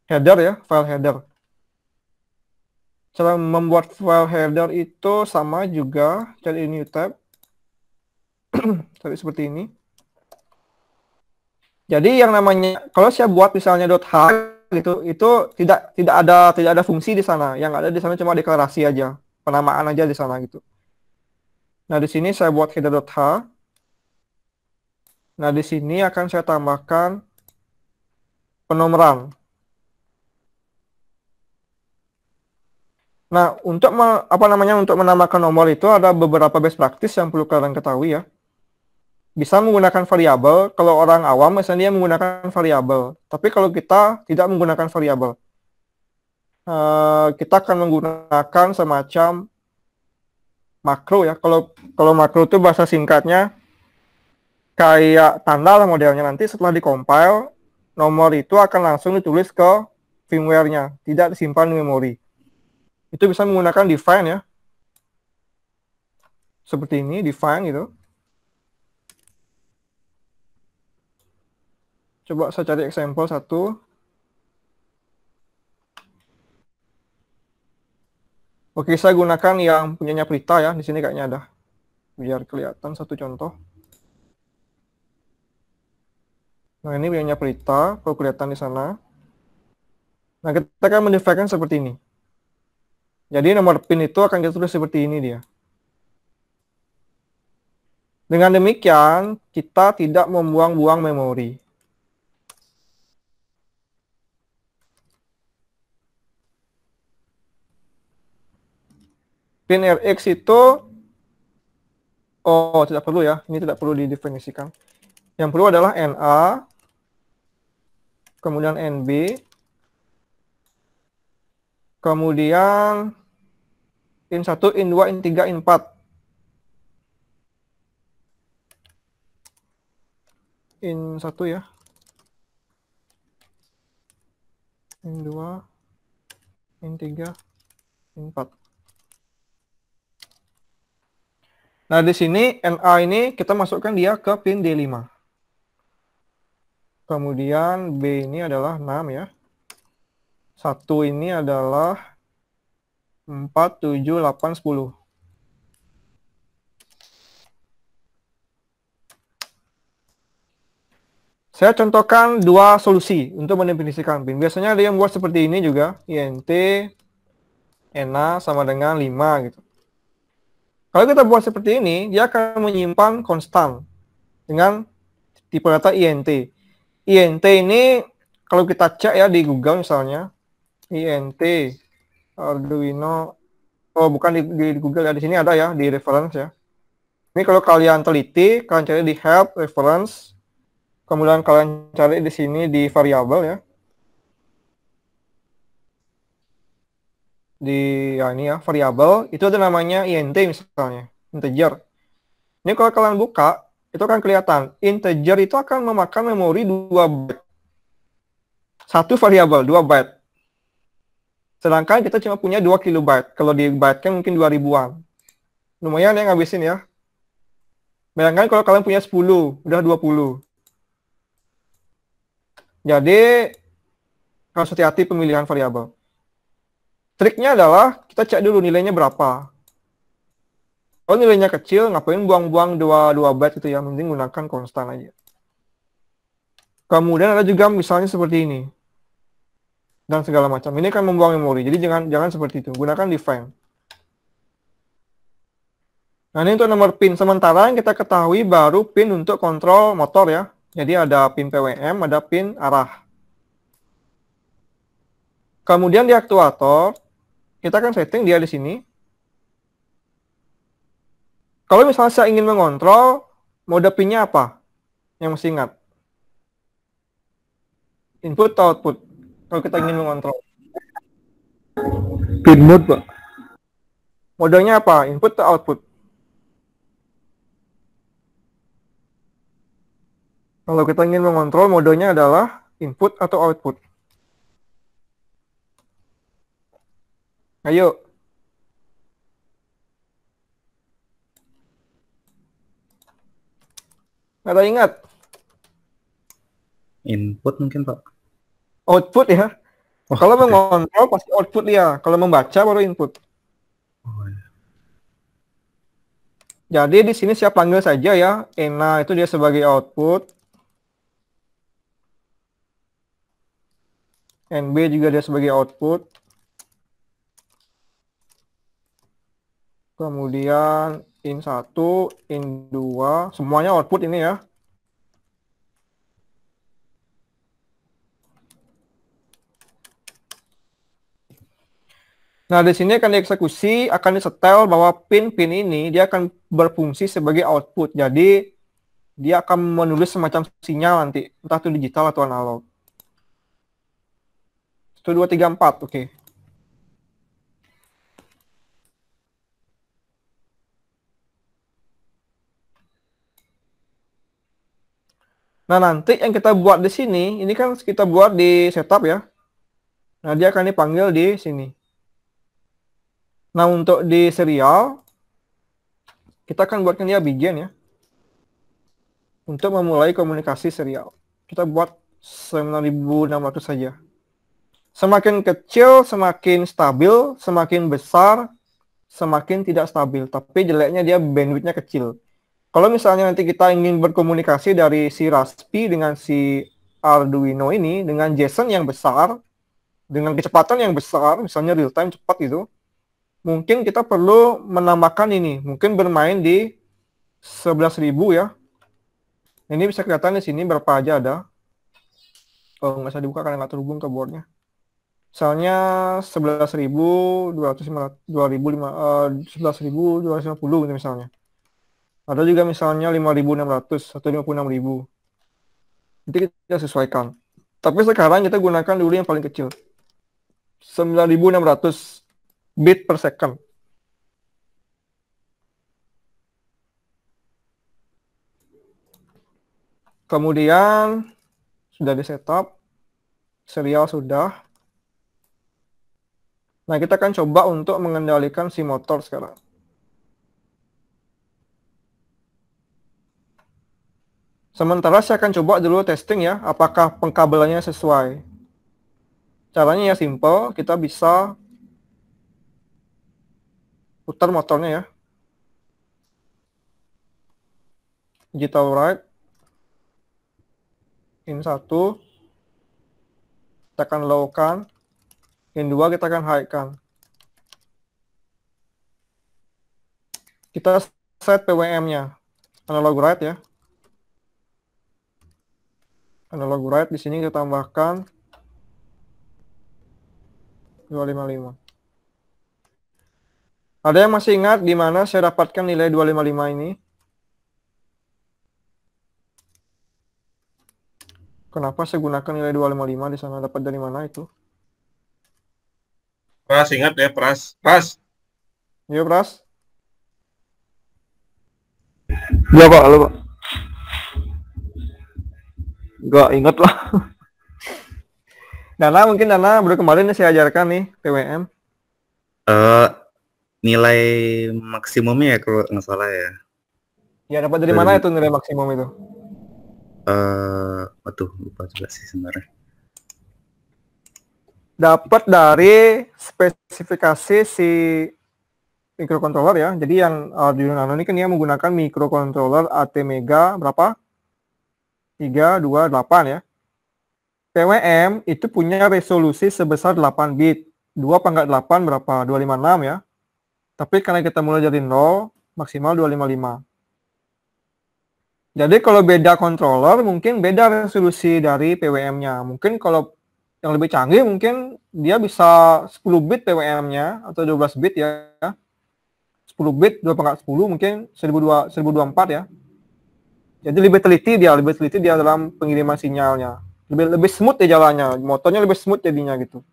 header ya, file header. Cara membuat file header itu sama juga, cari new tab. Cari seperti ini. Jadi yang namanya kalau saya buat misalnya .h gitu, itu tidak ada fungsi di sana. Yang ada di sana cuma deklarasi aja, penamaan aja di sana gitu. Nah, di sini saya buat header.h. Nah, di sini akan saya tambahkan penomoran. Nah, untuk untuk menambahkan nomor itu ada beberapa best practice yang perlu kalian ketahui ya. Bisa menggunakan variabel, kalau orang awam misalnya dia menggunakan variabel. Tapi kalau kita tidak menggunakan variabel, kita akan menggunakan semacam makro ya. Kalau makro itu bahasa singkatnya kayak tanda lah modelnya. Nanti setelah dikompil, nomor itu akan langsung ditulis ke firmware-nya, tidak disimpan di memori. Itu bisa menggunakan define ya. Seperti ini, define gitu. Coba saya cari example satu. Oke, saya gunakan yang punyanya Prita ya. Di sini kayaknya ada. Biar kelihatan satu contoh. Nah, ini punyanya Prita, kalau kelihatan di sana. Nah, kita akan mendefinisikan seperti ini. Jadi nomor pin itu akan kita tulis seperti ini dia. Dengan demikian, kita tidak membuang-buang memori. Pin RX itu, tidak perlu ya, ini tidak perlu didefinisikan. Yang perlu adalah NA, kemudian NB, kemudian IN1, IN2, IN3, IN4. IN1 ya. IN2, IN3, IN4. Nah, di sini NA ini kita masukkan dia ke pin D5. Kemudian B ini adalah 6 ya. 1 ini adalah 4, 7, 8, 10. Saya contohkan dua solusi untuk mendefinisikan pin. Biasanya ada yang buat seperti ini juga. INT, NA sama dengan 5 gitu. Kalau kita buat seperti ini, dia akan menyimpan konstan dengan tipe data INT. INT ini kalau kita cek ya di Google misalnya, INT Arduino, bukan di Google ya, di sini ada ya di reference ya. Ini kalau kalian teliti, kalian cari di help reference, kemudian kalian cari di sini di variabel ya. Ini ya variabel itu ada namanya int misalnya integer. Ini kalau kalian buka itu akan kelihatan integer itu akan memakan memori 2 byte. Satu variabel 2 byte. Sedangkan kita cuma punya 2 kilobyte. Kalau di byte kan mungkin 2000-an. Lumayan ya ngabisin ya. Bayangkan kalau kalian punya 10, udah 20. Jadi harus hati-hati pemilihan variabel. Triknya adalah kita cek dulu nilainya berapa. Kalau nilainya kecil, ngapain buang-buang 2 byte itu ya, mending gunakan konstan aja. Kemudian ada juga misalnya seperti ini. Dan segala macam. Ini kan membuang memori, jadi jangan seperti itu. Gunakan define. Nah, ini untuk nomor pin. Sementara yang kita ketahui baru pin untuk kontrol motor ya. Jadi ada pin PWM, ada pin arah. Kemudian di aktuator, kita akan setting dia di sini. Kalau misalnya saya ingin mengontrol, mode pinnya apa? Yang mesti ingat. Input atau output? kalau kita ingin mengontrol.
Pin mode, Pak.
Modenya apa? Input atau output? Kalau kita ingin mengontrol, modenya adalah input atau output. Ayo. Nggak ada ingat?
Input mungkin, Pak.
Output ya.
Oh,
Kalau
oke.
mengontrol pasti output dia. Kalau membaca baru input.
Oh, iya.
Jadi di sini saya panggil saja ya. Ena itu dia sebagai output. NB juga dia sebagai output. Kemudian in1, in2, semuanya output ini ya. Nah, di sini akan dieksekusi, akan disetel bahwa pin-pin ini dia akan berfungsi sebagai output. Jadi, dia akan menulis semacam sinyal nanti, entah itu digital atau analog. 1, 2, 3, 4, oke. Nah, nanti yang kita buat di sini, ini kan kita buat di setup ya. Nah, dia akan dipanggil di sini. Nah, untuk di serial, kita akan buatkan dia begin ya. Untuk memulai komunikasi serial. Kita buat 9600 saja. Semakin kecil, semakin stabil, semakin besar, semakin tidak stabil. Tapi jeleknya dia bandwidth-nya kecil. Kalau misalnya nanti kita ingin berkomunikasi dari si Raspi dengan si Arduino ini, dengan JSON yang besar, dengan kecepatan yang besar, misalnya real time cepat gitu, mungkin kita perlu menambahkan ini, mungkin bermain di 11.000 ya. Ini bisa kelihatan di sini berapa aja ada. Oh, nggak usah dibuka karena nggak terhubung ke boardnya. Misalnya 11.250, 11.250 gitu misalnya. Ada juga misalnya 5.600 atau 56.000. Nanti kita sesuaikan. Tapi sekarang kita gunakan dulu yang paling kecil. 9.600 bit per second. Kemudian sudah di setup, serial sudah. Nah, kita akan coba untuk mengendalikan si motor sekarang. Sementara saya akan coba dulu testing ya, apakah pengkabelannya sesuai. Caranya ya simple, kita bisa putar motornya ya. Digital write. In1, kita akan low-kan. In2 kita akan high-kan. Kita set PWM-nya. Analog write ya. Analog write di sini kita tambahkan 255. Ada yang masih ingat di mana saya dapatkan nilai 255 ini? Kenapa saya gunakan nilai 255 di sana? Dapat dari mana itu?
Pras, ingat ya, Pras. Pras.
Iya, Pras.
Ya Pak, halo Pak. Enggak ingat lah.
Dana mungkin Dana baru kemarin saya ajarkan nih PWM.
Nilai maksimumnya ya kalau nggak salah ya.
Ya dapat dari mana itu nilai maksimum itu?
Waduh, lupa juga sih sebenarnya.
Dapat dari spesifikasi si microcontroller ya. Jadi yang Arduino Nano ini kan dia menggunakan microcontroller ATmega berapa? 328 ya. PWM itu punya resolusi sebesar 8 bit. 2/8 berapa? 256 ya. Tapi karena kita mulai dari 0, maksimal 255. Jadi kalau beda controller mungkin beda resolusi dari PWM-nya. Mungkin kalau yang lebih canggih mungkin dia bisa 10 bit PWM-nya atau 12 bit ya. 10 bit 2/10 mungkin 1024 ya. Jadi lebih teliti dia dalam pengiriman sinyalnya. lebih smooth ya jalannya, motornya lebih smooth jadinya gitu.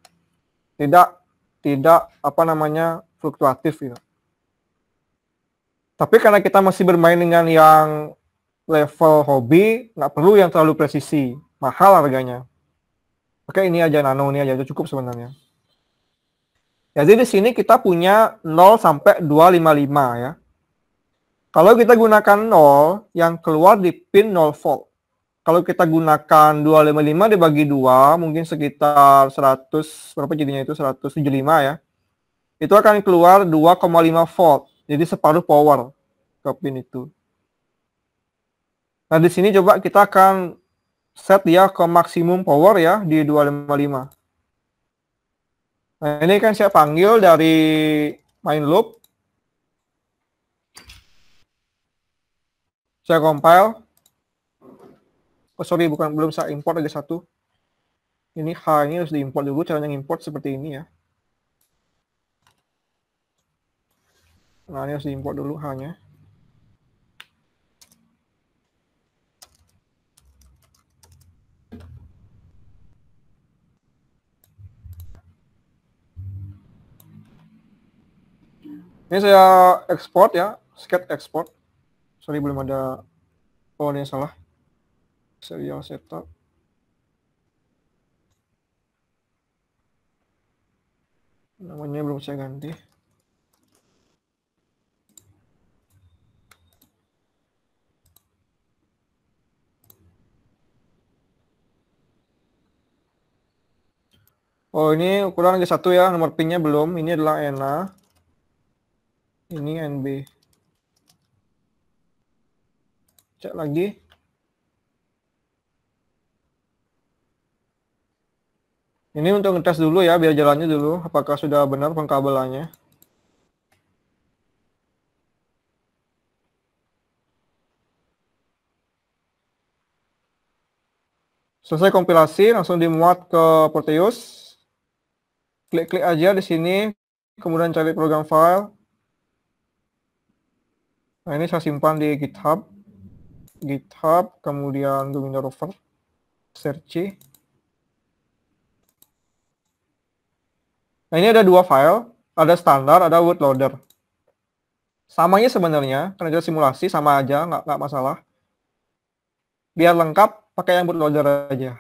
Tidak apa namanya fluktuatif gitu. Tapi karena kita masih bermain dengan yang level hobi, nggak perlu yang terlalu presisi, mahal harganya. Oke, ini aja nano, ini aja itu cukup sebenarnya. Jadi di sini kita punya 0 sampai 255 ya. Kalau kita gunakan 0, yang keluar di pin 0 volt. Kalau kita gunakan 255 dibagi 2, mungkin sekitar 100, berapa jadinya itu? 175 ya. Itu akan keluar 2,5 volt. Jadi separuh power ke pin itu. Nah, di sini coba kita akan set dia ke maksimum power ya di 255. Nah, ini kan saya panggil dari main loop. Saya compile. Oh, sorry, belum saya import lagi satu. Ini H ini harus diimport dulu. Caranya import seperti ini ya. Nah, ini harus diimport dulu H-nya. Ini saya export ya, sketch export. Sorry, belum ada. Oh, ini salah. Serial setup. Namanya belum saya ganti. Oh, ini ukuran lagi satu ya, nomor pinnya belum. Ini adalah ENA. Ini NB. Cek lagi. Ini untuk ngetes dulu ya, biar jalannya dulu. Apakah sudah benar pengkabelannya. Selesai kompilasi, langsung dimuat ke Proteus. Klik-klik aja di sini, kemudian cari program file. Nah, ini saya simpan di GitHub. GitHub, kemudian Windows Rover. Search. Nah, ini ada dua file, ada standar, ada bootloader. Samanya sebenarnya, karena ada simulasi sama aja, nggak masalah. Biar lengkap, pakai yang bootloader aja.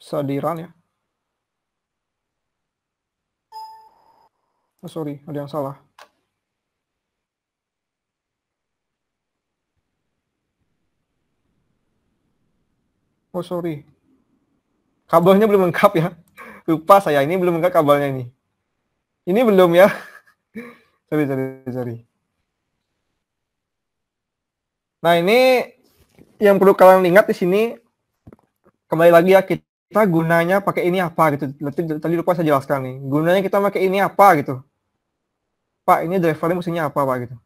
Bisa di run ya. Oh, sorry, ada yang salah. Oh, sorry. Kabelnya belum lengkap ya. Lupa saya, ini belum lengkap kabelnya ini. Ini belum ya. Sorry. Nah, ini yang perlu kalian ingat di sini. Kembali lagi ya, kita gunanya pakai ini apa gitu. Tadi lupa saya jelaskan nih. Gunanya kita pakai ini apa gitu. Pak, ini drivernya fungsinya apa Pak gitu.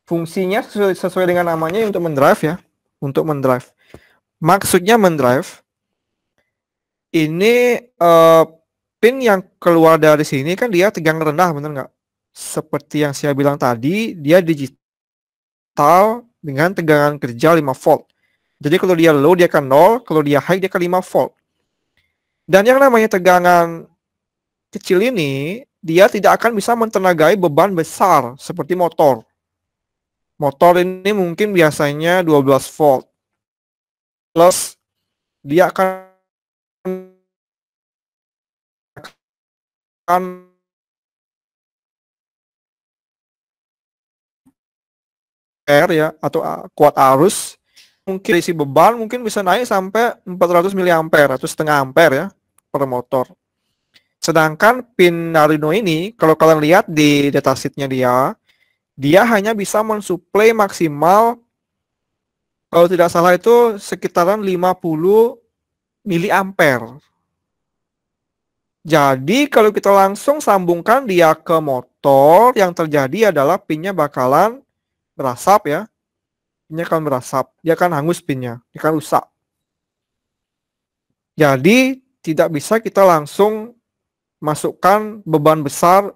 Fungsinya sesuai dengan namanya untuk mendrive ya. Untuk mendrive. Maksudnya mendrive. Ini pin yang keluar dari sini kan dia tegangan rendah, bener nggak? Seperti yang saya bilang tadi, dia digital dengan tegangan kerja 5 volt. Jadi kalau dia low dia akan 0, kalau dia high dia akan 5 volt. Dan yang namanya tegangan kecil ini, dia tidak akan bisa mentenagai beban besar seperti motor. Motor ini mungkin biasanya 12 volt. Plus dia akan ya atau kuat arus, mungkin isi beban mungkin bisa naik sampai 400 mA atau setengah ampere ya per motor. Sedangkan pin Arduino ini kalau kalian lihat di datasheetnya dia hanya bisa mensuplai maksimal, kalau tidak salah itu sekitaran 50 mA. Jadi kalau kita langsung sambungkan dia ke motor, yang terjadi adalah pinnya bakalan berasap ya. Pinnya akan berasap, dia akan hangus pinnya, dia akan rusak. Jadi tidak bisa kita langsung masukkan beban besar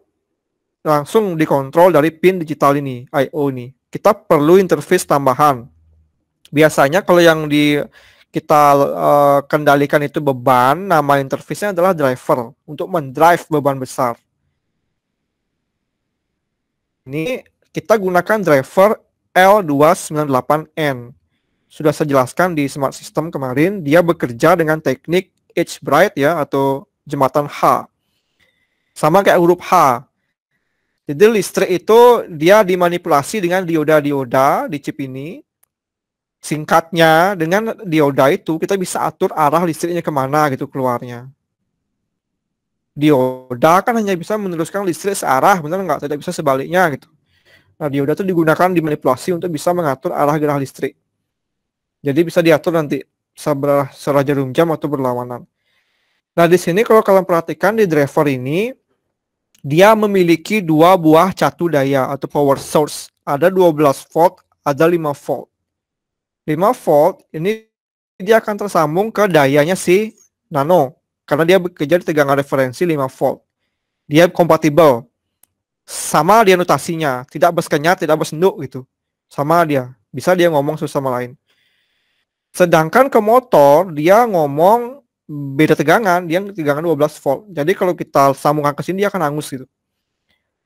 langsung dikontrol dari pin digital ini, I/O ini. kita perlu interface tambahan. Biasanya kalau yang kita kendalikan itu beban, nama interface-nya adalah driver untuk mendrive beban besar. Ini kita gunakan driver L298N. Sudah saya jelaskan di Smart System kemarin, dia bekerja dengan teknik H-Bright ya, atau jembatan H. Sama kayak huruf H. Jadi listrik itu dia dimanipulasi dengan dioda-dioda di chip ini. Singkatnya, dengan dioda itu kita bisa atur arah listriknya kemana gitu keluarnya. Dioda kan hanya bisa meneruskan listrik searah, benar nggak? Tidak bisa sebaliknya gitu. Nah, dioda itu digunakan dimanipulasi untuk bisa mengatur arah gerah listrik. Jadi bisa diatur nanti secara jarum jam atau berlawanan. Nah, di sini kalau kalian perhatikan di driver ini, dia memiliki 2 buah catu daya atau power source. Ada 12 volt, ada 5 volt. 5 volt ini dia akan tersambung ke dayanya si nano. Karena dia bekerja di tegangan referensi 5 volt. Dia kompatibel. Sama dia notasinya. Tidak bersenyap, tidak bersenduk gitu. Sama dia. Bisa dia ngomong satu sama lain. Sedangkan ke motor, dia ngomong beda tegangan, dia tegangan 12 volt. Jadi kalau kita sambungkan ke sini, dia akan hangus gitu.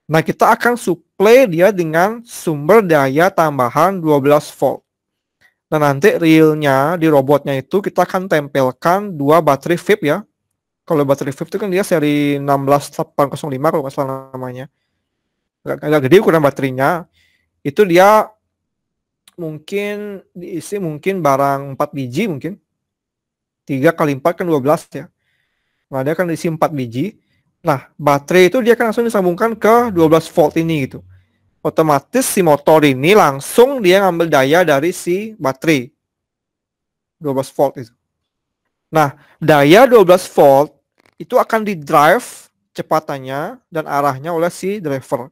Nah, kita akan supply dia dengan sumber daya tambahan 12 volt. Nah, nanti realnya di robotnya itu kita akan tempelkan 2 baterai VIP ya. Kalau baterai VIP itu kan dia seri 16805 kalau nggak salah namanya. Agak gede ukuran baterainya. Itu dia mungkin diisi mungkin barang 4 biji mungkin. 3 kali 4 kan 12 ya. Nah, dia akan diisi 4 biji. Nah, baterai itu dia akan langsung disambungkan ke 12 volt ini gitu. Otomatis si motor ini langsung dia ngambil daya dari si baterai. 12 volt itu. Nah, daya 12 volt itu akan di-drive cepatannya dan arahnya oleh si driver.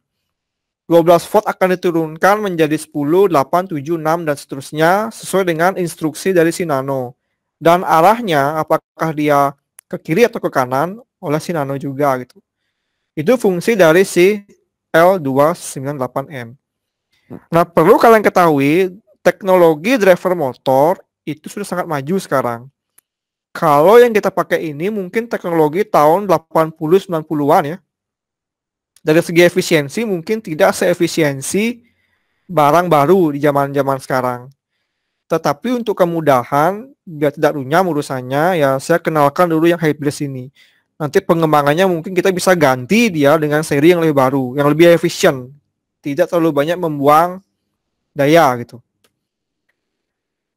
12 volt akan diturunkan menjadi 10, 8, 7, 6, dan seterusnya sesuai dengan instruksi dari si nano. Dan arahnya apakah dia ke kiri atau ke kanan oleh si nano juga gitu. Itu fungsi dari si L298M. Nah, perlu kalian ketahui teknologi driver motor itu sudah sangat maju sekarang. Kalau yang kita pakai ini mungkin teknologi tahun 80-90-an ya. Dari segi efisiensi mungkin tidak seefisiensi barang baru di zaman-zaman sekarang. Tetapi untuk kemudahan, biar tidak runyam urusannya, ya saya kenalkan dulu yang hybrid ini. Nanti pengembangannya mungkin kita bisa ganti dia dengan seri yang lebih baru, yang lebih efisien. Tidak terlalu banyak membuang daya gitu.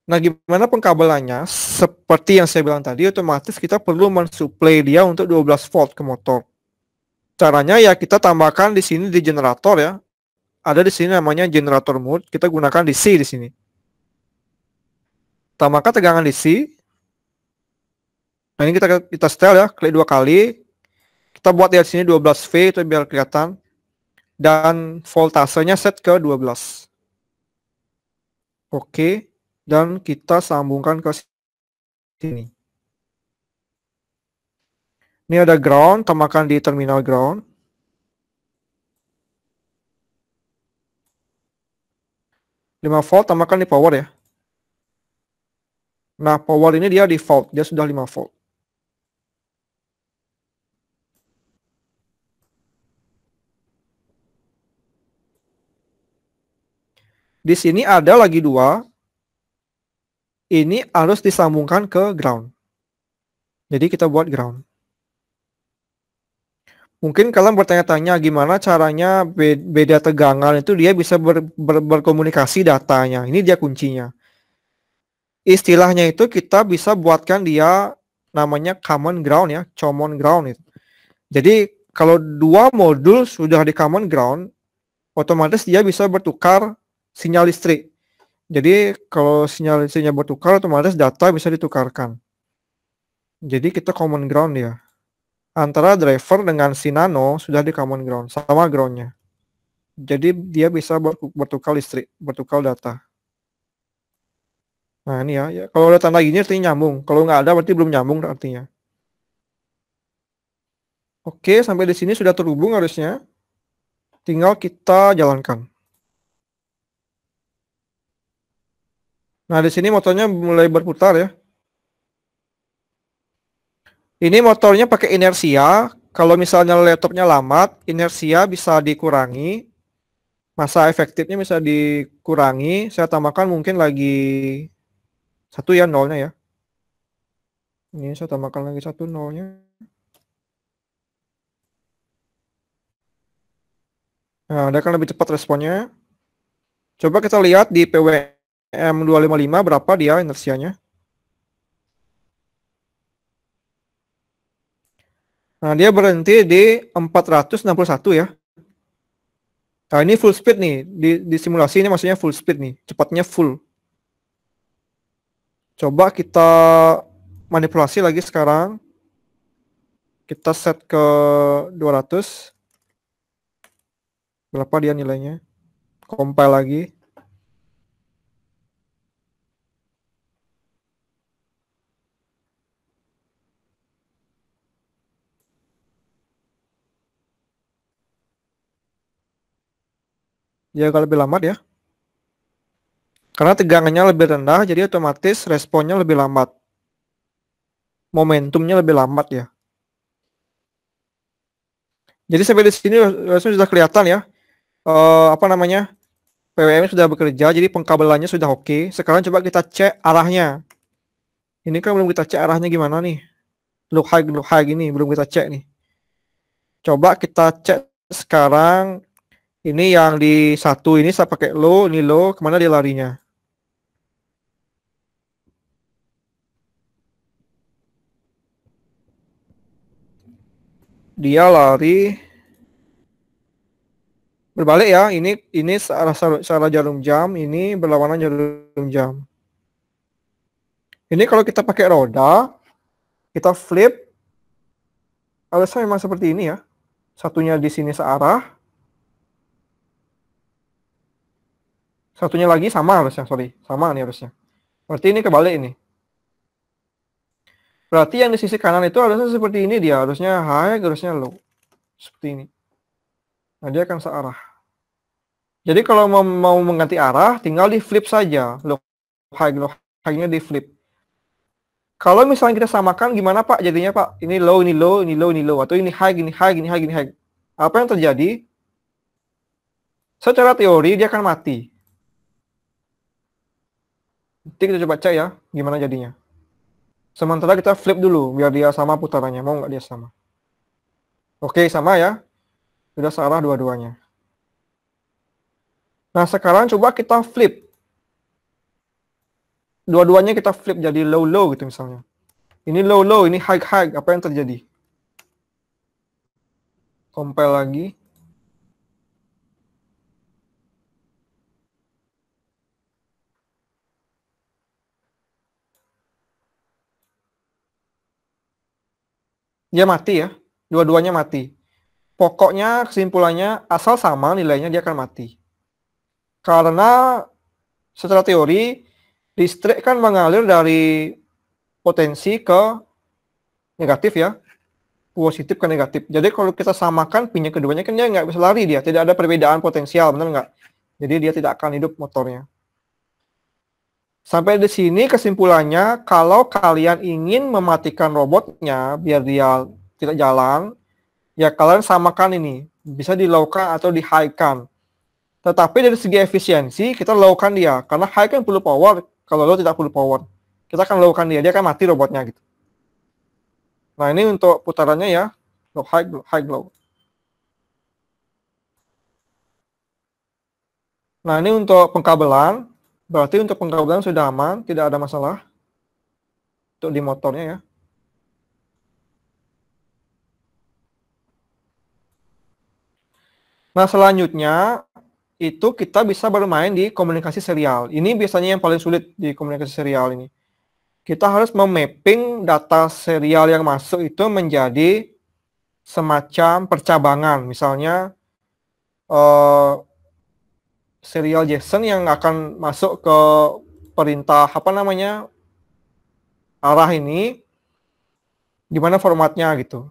Nah, gimana pengkabelannya? Seperti yang saya bilang tadi, otomatis kita perlu mensuplai dia untuk 12 volt ke motor. Caranya ya kita tambahkan di sini di generator ya. Ada di sini namanya generator mode. Kita gunakan DC di sini. Tambahkan tegangan DC. Nah, ini kita setel ya, klik 2 kali. Kita buat di sini 12V itu biar kelihatan. Dan voltasenya set ke 12. Oke, dan kita sambungkan ke sini. Ini ada ground, tambahkan di terminal ground. Lima volt, tambahkan di power ya. Nah, power ini dia default, dia sudah 5 volt. Di sini ada lagi 2. Ini harus disambungkan ke ground. Jadi kita buat ground. Mungkin kalian bertanya-tanya gimana caranya beda tegangan itu dia bisa berkomunikasi datanya. Ini dia kuncinya. Istilahnya itu kita bisa buatkan dia namanya common ground ya, common ground itu. Jadi kalau 2 modul sudah di common ground, otomatis dia bisa bertukar sinyal listrik. Jadi kalau sinyal listriknya bertukar, otomatis data bisa ditukarkan. Jadi kita common ground ya. Antara driver dengan si nano sudah di common ground, sama groundnya. Jadi dia bisa bertukar listrik, bertukar data. Nah ini ya, kalau ada tanda gini artinya nyambung. Kalau nggak ada berarti belum nyambung artinya. Oke, sampai di sini sudah terhubung harusnya. Tinggal kita jalankan. Nah, di sini motornya mulai berputar ya. Ini motornya pakai inersia. Kalau misalnya laptopnya lambat, inersia bisa dikurangi. Masa efektifnya bisa dikurangi. Saya tambahkan mungkin lagi 1 ya nolnya ya. Ini saya tambahkan lagi 1 nolnya. Nah, dia akan lebih cepat responnya. Coba kita lihat di PWM 255 berapa dia inersianya. Nah, dia berhenti di 461 ya. Nah, ini full speed nih. Di simulasi ini maksudnya full speed nih. Cepatnya full. Coba kita manipulasi lagi sekarang. Kita set ke 200. Berapa dia nilainya? Compile lagi. Dia agak lebih lambat ya. Karena tegangannya lebih rendah, jadi otomatis responnya lebih lambat. Momentumnya lebih lambat ya. Jadi sampai di sini sudah kelihatan ya. Apa namanya? PWM sudah bekerja, jadi pengkabelannya sudah oke. Sekarang coba kita cek arahnya. Ini kan belum kita cek arahnya gimana nih. Low high gini belum kita cek nih. Coba kita cek sekarang. Ini yang di 1 ini saya pakai low, ini low, kemana dia larinya? Dia lari berbalik ya. Ini searah jarum jam, ini berlawanan jarum jam. Ini kalau kita pakai roda, kita flip, harusnya memang seperti ini ya. Satunya di sini searah, satunya lagi sama harusnya, sama nih harusnya. Berarti ini kebalik ini. Berarti yang di sisi kanan itu harusnya seperti ini dia, harusnya high, harusnya low. Seperti ini. Nah, dia akan searah. Jadi kalau mau mengganti arah, tinggal di flip saja. Low high-nya di flip. Kalau misalnya kita samakan gimana Pak jadinya Pak? Ini low, ini low, ini low, ini low. Atau ini high, gini high, gini high, gini high. Apa yang terjadi? Secara teori dia akan mati. Nanti kita coba cek ya, gimana jadinya. Sementara kita flip dulu, biar dia sama putarannya. Mau nggak dia sama? Oke, sama ya. Sudah searah dua-duanya. Nah, sekarang coba kita flip. Dua-duanya kita flip jadi low-low gitu misalnya. Ini low-low, ini high-high. Apa yang terjadi? Compile lagi. Dia mati ya. Dua-duanya mati. Pokoknya kesimpulannya asal sama nilainya dia akan mati. Karena secara teori listrik kan mengalir dari potensi ke negatif ya. Positif ke negatif. Jadi kalau kita samakan pinnya keduanya kan dia nggak bisa lari dia. Tidak ada perbedaan potensial, benar nggak? Jadi dia tidak akan hidup motornya. Sampai di sini kesimpulannya, kalau kalian ingin mematikan robotnya biar dia tidak jalan, ya kalian samakan ini. Bisa di low-kan atau di high-kan. Tetapi dari segi efisiensi, kita low-kan dia. Karena high kan perlu power, kalau low tidak perlu power. Kita akan low-kan dia akan mati robotnya gitu. Nah ini untuk putarannya ya, low, high, low. Nah ini untuk pengkabelan, berarti untuk pengkabelan sudah aman, tidak ada masalah. Untuk di motornya ya. Nah selanjutnya, itu kita bisa bermain di komunikasi serial. Ini biasanya yang paling sulit di komunikasi serial ini. Kita harus memapping data serial yang masuk itu menjadi semacam percabangan. Misalnya serial JSON yang akan masuk ke perintah apa namanya arah ini, gimana formatnya gitu.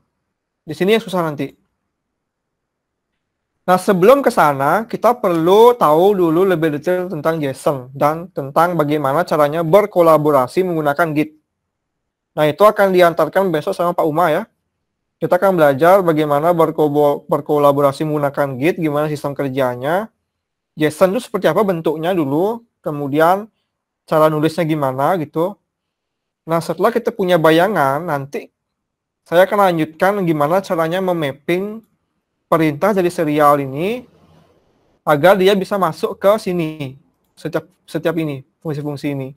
Di sini yang susah nanti. Nah, sebelum ke sana, kita perlu tahu dulu lebih detail tentang JSON dan tentang bagaimana caranya berkolaborasi menggunakan Git. Nah, itu akan diantarkan besok sama Pak Uma ya. Kita akan belajar bagaimana berkolaborasi menggunakan Git, gimana sistem kerjanya. JSON itu seperti apa bentuknya dulu, kemudian cara nulisnya gimana gitu. Nah, setelah kita punya bayangan, nanti saya akan lanjutkan gimana caranya memapping perintah dari serial ini agar dia bisa masuk ke sini, setiap ini, fungsi-fungsi ini.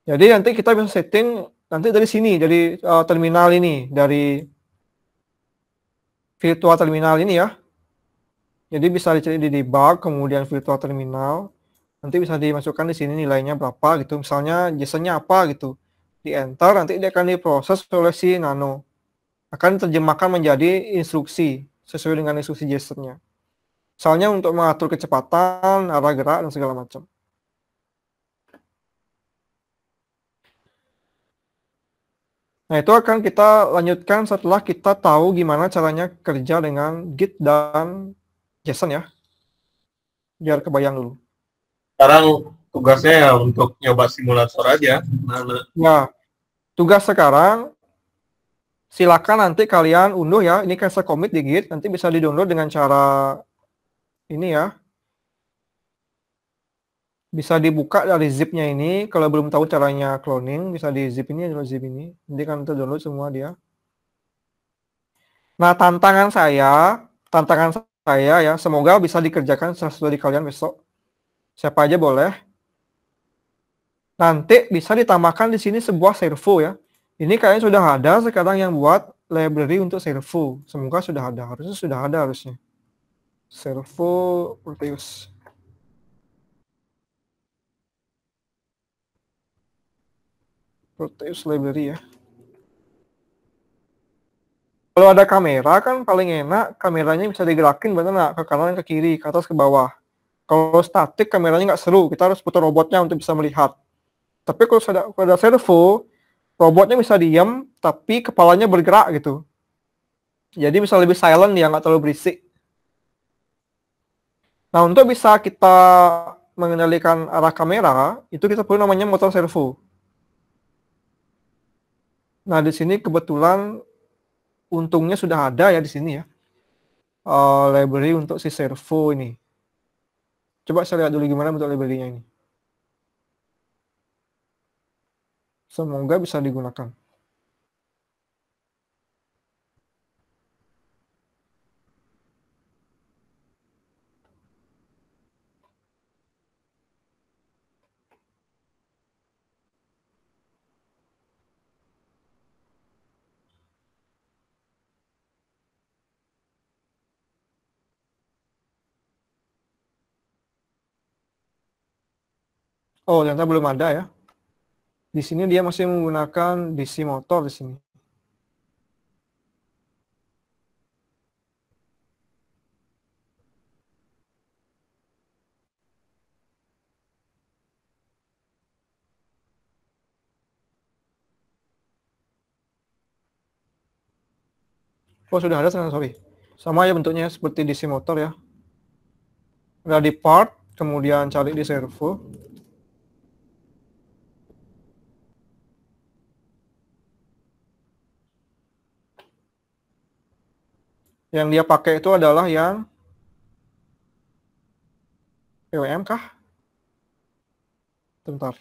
Jadi nanti kita bisa setting nanti dari sini, dari terminal ini, dari virtual terminal ini ya. Jadi bisa dicari di debug, kemudian virtual terminal. Nanti bisa dimasukkan di sini nilainya berapa gitu. Misalnya JSON-nya apa gitu. Di enter, nanti dia akan diproses oleh si Nano. Akan diterjemahkan menjadi instruksi sesuai dengan instruksi JSON-nya. Misalnya untuk mengatur kecepatan, arah gerak, dan segala macam. Nah, itu akan kita lanjutkan setelah kita tahu gimana caranya kerja dengan Git dan JSON ya. Biar kebayang dulu.
Sekarang tugasnya ya untuk nyoba simulator aja.
Nah, tugas sekarang silakan nanti kalian unduh ya. Ini cancel commit di Git, nanti bisa di-download dengan cara ini ya. Bisa dibuka dari zip-nya ini. Kalau belum tahu caranya cloning, bisa di zip ini, zip ini. Nanti kan terdownload semua dia. Nah, tantangan saya ya, semoga bisa dikerjakan salah satu dari kalian besok. Siapa aja boleh. Nanti bisa ditambahkan di sini sebuah servo ya. Ini kayaknya sudah ada sekarang yang buat library untuk servo. Semoga sudah ada. Harusnya sudah ada harusnya. Servo Proteus. Proteus library ya. Kalau ada kamera kan paling enak kameranya bisa digerakin bener nggak, ke kanan ke kiri, ke atas ke bawah. Kalau statik kameranya nggak seru, kita harus putar robotnya untuk bisa melihat. Tapi kalau ada servo, robotnya bisa diam tapi kepalanya bergerak gitu. Jadi bisa lebih silent ya, nggak terlalu berisik. Nah, untuk bisa kita mengendalikan arah kamera, itu kita perlu namanya motor servo. Nah, di sini kebetulan untungnya sudah ada ya di sini ya. Library untuk si servo ini. Coba saya lihat dulu gimana bentuk library-nya ini. Semoga bisa digunakan. Oh, ternyata belum ada ya. Di sini dia masih menggunakan DC motor di sini. Oh, sudah ada, sorry. Sama ya bentuknya seperti DC motor ya. Ada di part, kemudian cari di servo. Yang dia pakai itu adalah yang PWM kah? Bentar.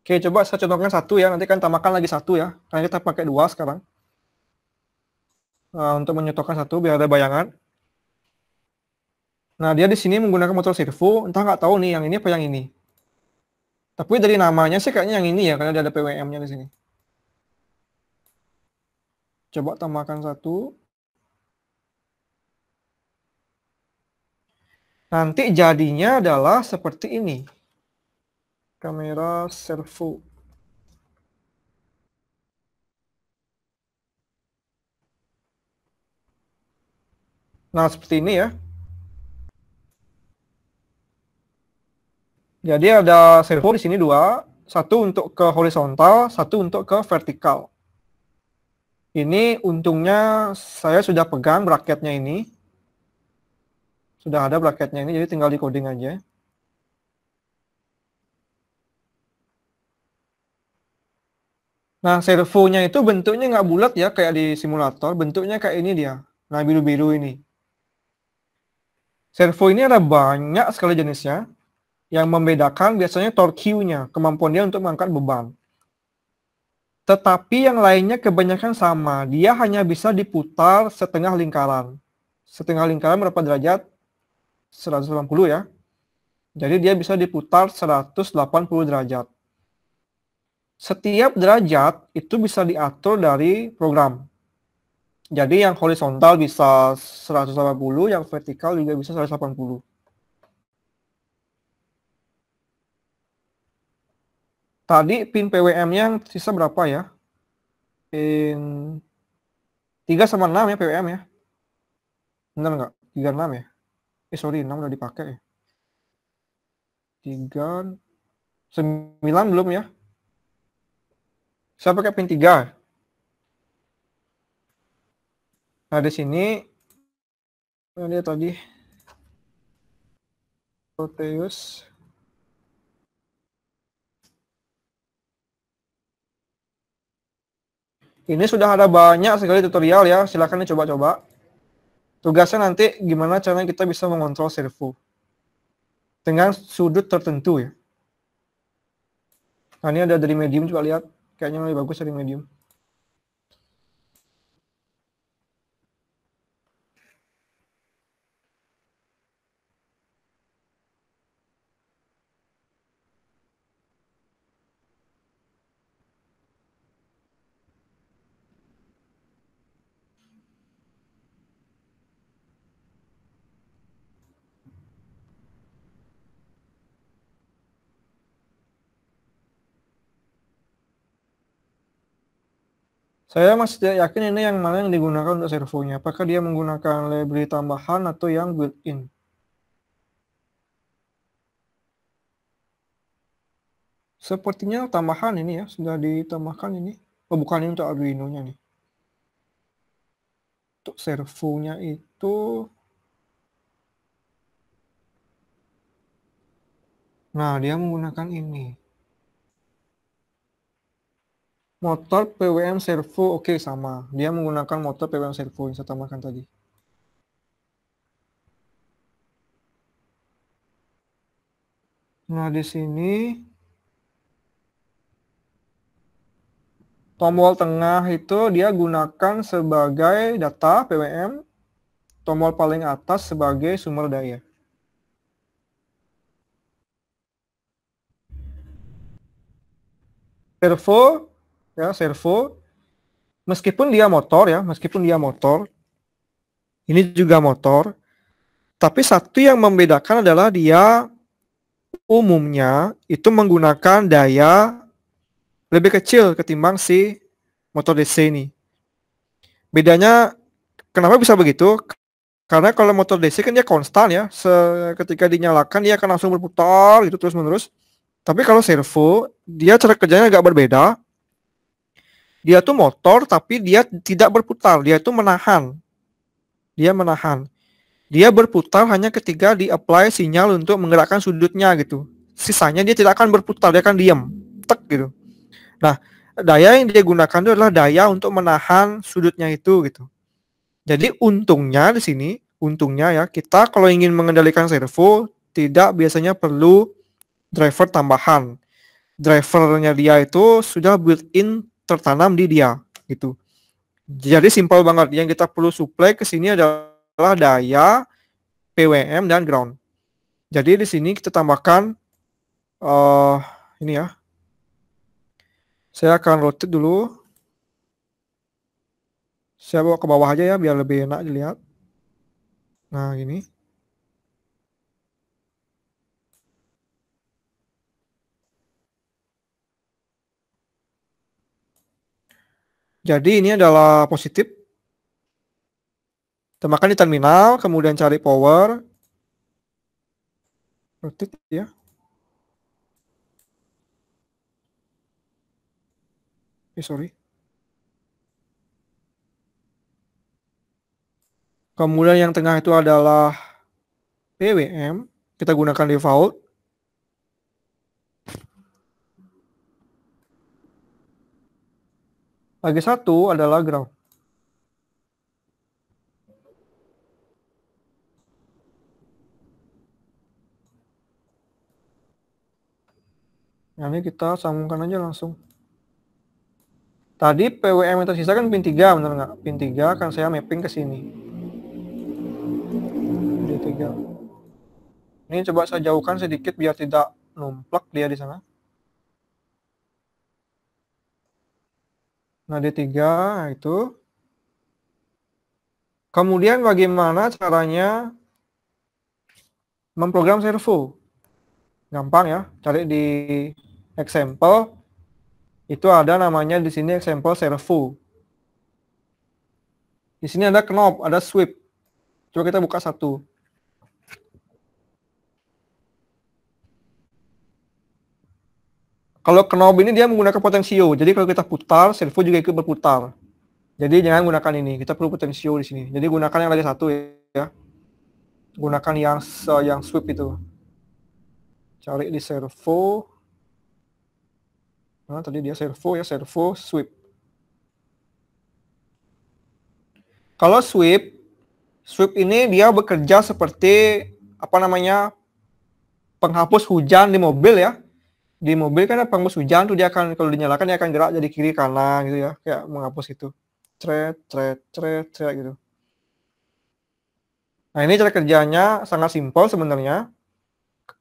Oke, coba saya contohkan satu ya. Nanti kan tambahkan lagi satu ya. Karena kita pakai dua sekarang. Nah, untuk menyontohkan satu biar ada bayangan. Nah, dia di sini menggunakan motor servo. Entah nggak tahu nih yang ini apa yang ini. Tapi dari namanya sih kayaknya yang ini ya, karena dia ada PWM-nya di sini. Coba tambahkan satu. Nanti jadinya adalah seperti ini. Kamera servo. Nah, seperti ini ya. Jadi ada servo di sini dua, satu untuk ke horizontal, satu untuk ke vertikal. Ini untungnya saya sudah pegang bracketnya ini. Sudah ada bracketnya ini, jadi tinggal di coding aja. Nah, servonya itu bentuknya nggak bulat ya, kayak di simulator. Bentuknya kayak ini dia. Nah, biru-biru ini. Servo ini ada banyak sekali jenisnya. Yang membedakan biasanya torque Q-nya, kemampuan dia untuk mengangkat beban. Tetapi yang lainnya kebanyakan sama. Dia hanya bisa diputar setengah lingkaran. Setengah lingkaran berapa derajat? 180 ya. Jadi dia bisa diputar 180 derajat. Setiap derajat itu bisa diatur dari program. Jadi yang horizontal bisa 180, yang vertikal juga bisa 180. Tadi pin PWM-nya sisa berapa ya? Pin 3 sama 6 ya PWM ya? Benar nggak? 3, 6 ya? Sorry, 6 udah dipakai ya. 3, 9 belum ya? Saya pakai pin 3. Nah, di sini lihat tadi Proteus. Ini sudah ada banyak sekali tutorial ya, silahkan dicoba-coba. Tugasnya nanti gimana caranya kita bisa mengontrol servo dengan sudut tertentu ya. Nah, ini ada dari medium, coba lihat. Kayaknya lebih bagus dari medium. Saya masih tidak yakin ini yang mana yang digunakan untuk servonya. Apakah dia menggunakan library tambahan atau yang built-in? Sepertinya tambahan ini ya, sudah ditambahkan ini. Oh, bukan ini untuk Arduino-nya nih. Untuk servonya itu... Nah, dia menggunakan ini. Motor PWM servo, oke sama. Dia menggunakan motor PWM servo yang saya tambahkan tadi. Nah, di sini tombol tengah itu dia gunakan sebagai data PWM, tombol paling atas sebagai sumber daya. Servo, ya servo, meskipun dia motor ya, ini juga motor, tapi satu yang membedakan adalah dia umumnya itu menggunakan daya lebih kecil ketimbang si motor DC ini. Bedanya kenapa bisa begitu? Karena kalau motor DC kan dia konstan ya, ketika dinyalakan dia akan langsung berputar gitu terus menerus. Tapi kalau servo, dia cara kerjanya agak berbeda. Dia tuh motor tapi dia tidak berputar, dia itu menahan. Dia menahan. Dia berputar hanya ketika di-apply sinyal untuk menggerakkan sudutnya gitu. Sisanya dia tidak akan berputar, dia akan diam. Tek gitu. Nah, daya yang dia gunakan itu adalah daya untuk menahan sudutnya itu gitu. Jadi untungnya di sini, untungnya ya, kita kalau ingin mengendalikan servo tidak biasanya perlu driver tambahan. Drivernya dia itu sudah built-in tertanam di dia gitu. Jadi simpel banget. Yang kita perlu supply ke sini adalah daya, PWM dan ground. Jadi di sini kita tambahkan ini ya. Saya akan rotate dulu. Saya bawa ke bawah aja ya biar lebih enak dilihat. Nah, gini. Jadi ini adalah positif. Tambahkan di terminal, kemudian cari power. Rotate ya. Sorry. Kemudian yang tengah itu adalah PWM. Kita gunakan default. Lagi satu adalah ground. Nah, ini kita sambungkan aja langsung. Tadi PWM yang tersisa kan pin 3, benar nggak? Pin 3 kan saya mapping ke sini. D3. Ini coba saya jauhkan sedikit biar tidak numplak dia di sana. Nah, D3 itu. Kemudian bagaimana caranya memprogram servo? Gampang ya, cari di example. Itu ada namanya di sini example servo. Di sini ada knob, ada sweep. Coba kita buka satu. Kalau knob ini dia menggunakan potensio. Jadi kalau kita putar, servo juga ikut berputar. Jadi jangan gunakan ini. Kita perlu potensio di sini. Jadi gunakan yang lagi satu ya. Gunakan yang sweep itu. Cari di servo. Nah, tadi dia servo ya, servo sweep. Kalau sweep ini dia bekerja seperti apa namanya? Penghapus hujan di mobil ya. Di mobil kan ada penghapus hujan tuh, dia akan kalau dinyalakan dia akan gerak jadi kiri kanan gitu ya, kayak menghapus itu. Cret gitu. Nah, ini cara kerjanya sangat simpel sebenarnya.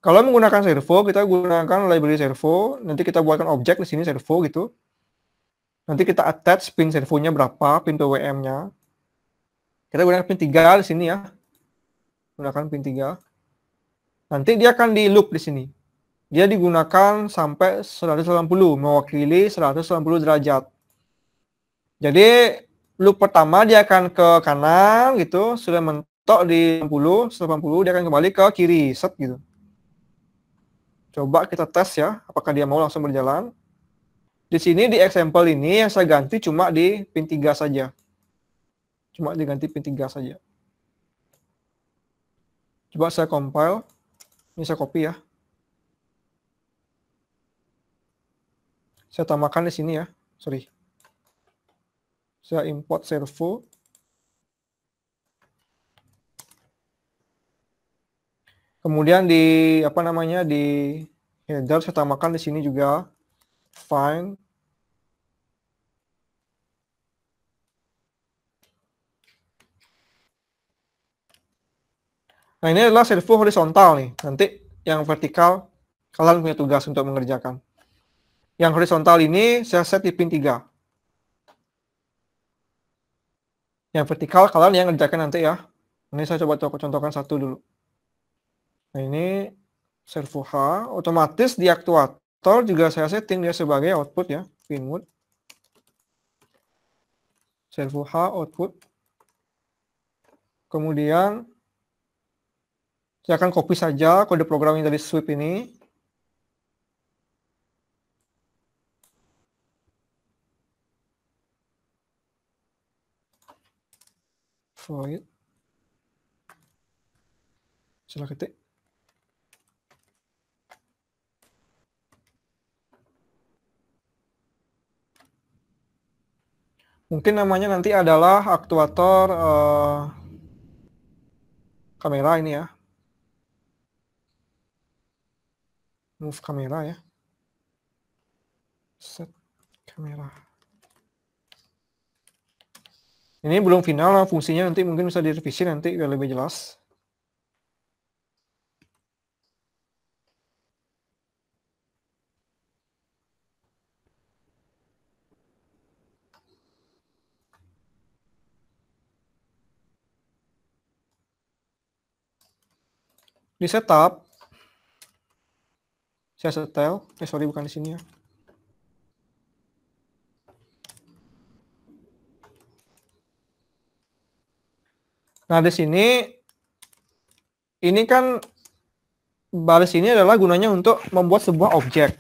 Kalau menggunakan servo, kita gunakan library servo. Nanti kita buatkan objek di sini servo gitu. Nanti kita attach pin servonya berapa, pin PWM-nya. Kita gunakan pin 3 di sini ya. Gunakan pin 3. Nanti dia akan di loop di sini. Dia digunakan sampai 180, mewakili 180 derajat. Jadi loop pertama dia akan ke kanan gitu, sudah mentok di 180, dia akan kembali ke kiri, set gitu. Coba kita tes ya, apakah dia mau langsung berjalan. Di sini di example ini yang saya ganti cuma di pin 3 saja. Cuma diganti pin 3 saja. Coba saya compile. Ini saya copy ya. Saya tambahkan di sini ya. Sorry. Saya import servo. Kemudian di apa namanya di header saya tambahkan di sini juga find. Nah, ini adalah servo horizontal nih. Nanti yang vertikal kalian punya tugas untuk mengerjakan. Yang horizontal ini saya set di pin 3. Yang vertikal kalian yang ngerjakan nanti ya. Ini saya coba contohkan satu dulu. Nah, ini servo H. Otomatis di aktuator juga saya setting dia sebagai output ya. Pin mode. Servo H output. Kemudian saya akan copy saja kode program yang dari sweep ini. Void. Salah ketik. Mungkin namanya nanti adalah aktuator kamera ini ya. Move kamera ya. Set kamera. Ini belum final, fungsinya nanti mungkin bisa direvisi nanti biar lebih jelas. Di setup, saya setel, sorry bukan di sini ya. Nah, di sini ini kan baris ini adalah gunanya untuk membuat sebuah objek.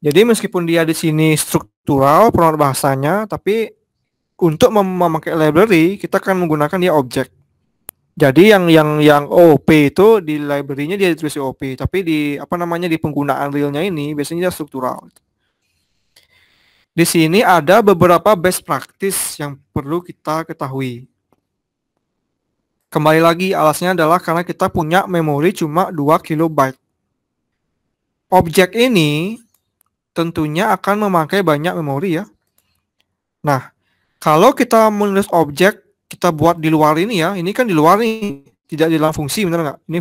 Jadi meskipun dia di sini struktural penamaan bahasanya, tapi untuk memakai library kita akan menggunakan dia objek. Jadi yang OOP itu di library-nya dia ditulis OOP, tapi di di penggunaan realnya ini biasanya dia struktural. Di sini ada beberapa best practice yang perlu kita ketahui. Kembali lagi alasnya adalah karena kita punya memori cuma 2 KB. Objek ini tentunya akan memakai banyak memori ya. Nah, kalau kita menulis objek, kita buat di luar ini ya, ini kan di luar nih, tidak di dalam fungsi, benar nggak? Ini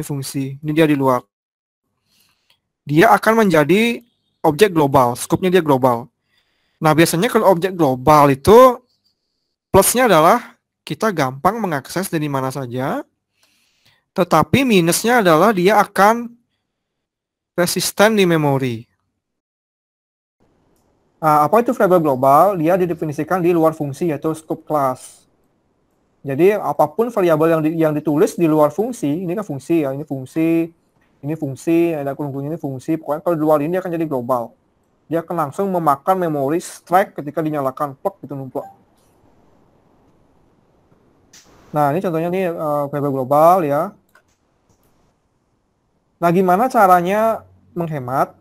fungsi, ini dia di luar. Dia akan menjadi objek global, skopnya dia global. Nah, biasanya kalau objek global itu plusnya adalah kita gampang mengakses dari mana saja, tetapi minusnya adalah dia akan resisten di memori. Nah, apa itu variabel global? Dia didefinisikan di luar fungsi yaitu scope class. Jadi apapun variabel yang ditulis di luar fungsi, ini kan fungsi ya, ini fungsi, ada kurung-kurung ini fungsi. Pokoknya kalau di luar ini dia akan jadi global. Dia akan langsung memakan memori strike ketika dinyalakan plug gitu numplok. Nah, ini contohnya nih variabel global ya. Nah, gimana caranya menghemat?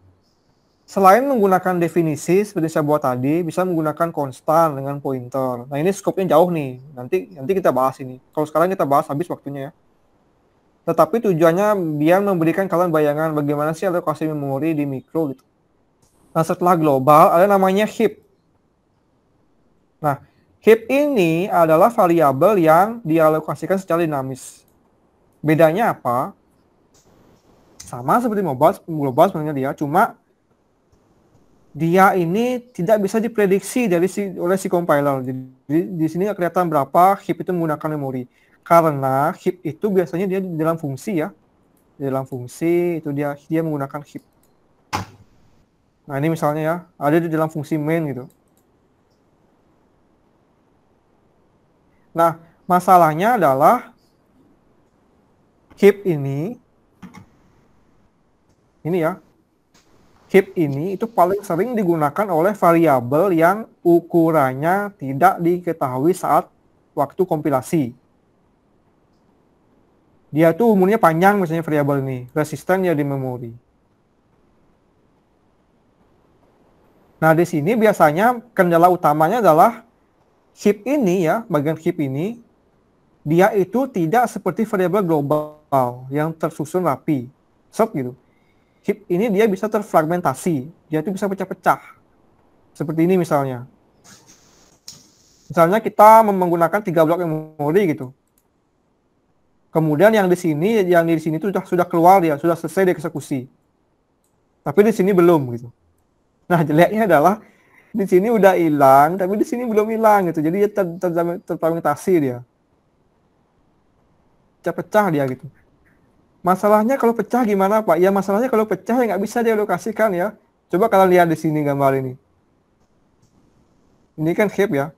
Selain menggunakan definisi seperti saya buat tadi, bisa menggunakan konstan dengan pointer. Nah, ini skopnya jauh nih. Nanti kita bahas ini. Kalau sekarang kita bahas habis waktunya ya. Tetapi tujuannya biar memberikan kalian bayangan bagaimana sih alokasi memori di mikro gitu. Nah, setelah global ada namanya heap. Nah, heap ini adalah variabel yang dialokasikan secara dinamis. Bedanya apa? Sama seperti global sebenarnya dia, cuma dia ini tidak bisa diprediksi oleh si compiler. Jadi di sini nggak kelihatan berapa heap itu menggunakan memori. Karena heap itu biasanya dia di dalam fungsi ya. Di dalam fungsi itu dia menggunakan heap. Nah, ini misalnya ya, ada di dalam fungsi main gitu. Nah, masalahnya adalah heap ini ya. Heap ini itu paling sering digunakan oleh variabel yang ukurannya tidak diketahui saat waktu kompilasi. Dia tuh umurnya panjang misalnya variabel ini, resisten ya di memori. Nah, di sini biasanya kendala utamanya adalah heap ini ya, bagian heap ini, dia itu tidak seperti variabel global yang tersusun rapi, set gitu. Heap ini dia bisa terfragmentasi, dia itu bisa pecah-pecah. Seperti ini misalnya. Misalnya kita menggunakan 3 blok memori gitu. Kemudian yang di sini itu sudah keluar ya, sudah selesai dieksekusi. Tapi di sini belum gitu. Nah, jeleknya adalah di sini udah hilang, tapi di sini belum hilang gitu. Jadi dia terfragmentasi dia. Pecah-pecah dia gitu. Masalahnya kalau pecah gimana Pak? Ya masalahnya kalau pecah ya nggak bisa dialokasikan ya. Coba kalian lihat di sini gambar ini. Ini kan heap ya.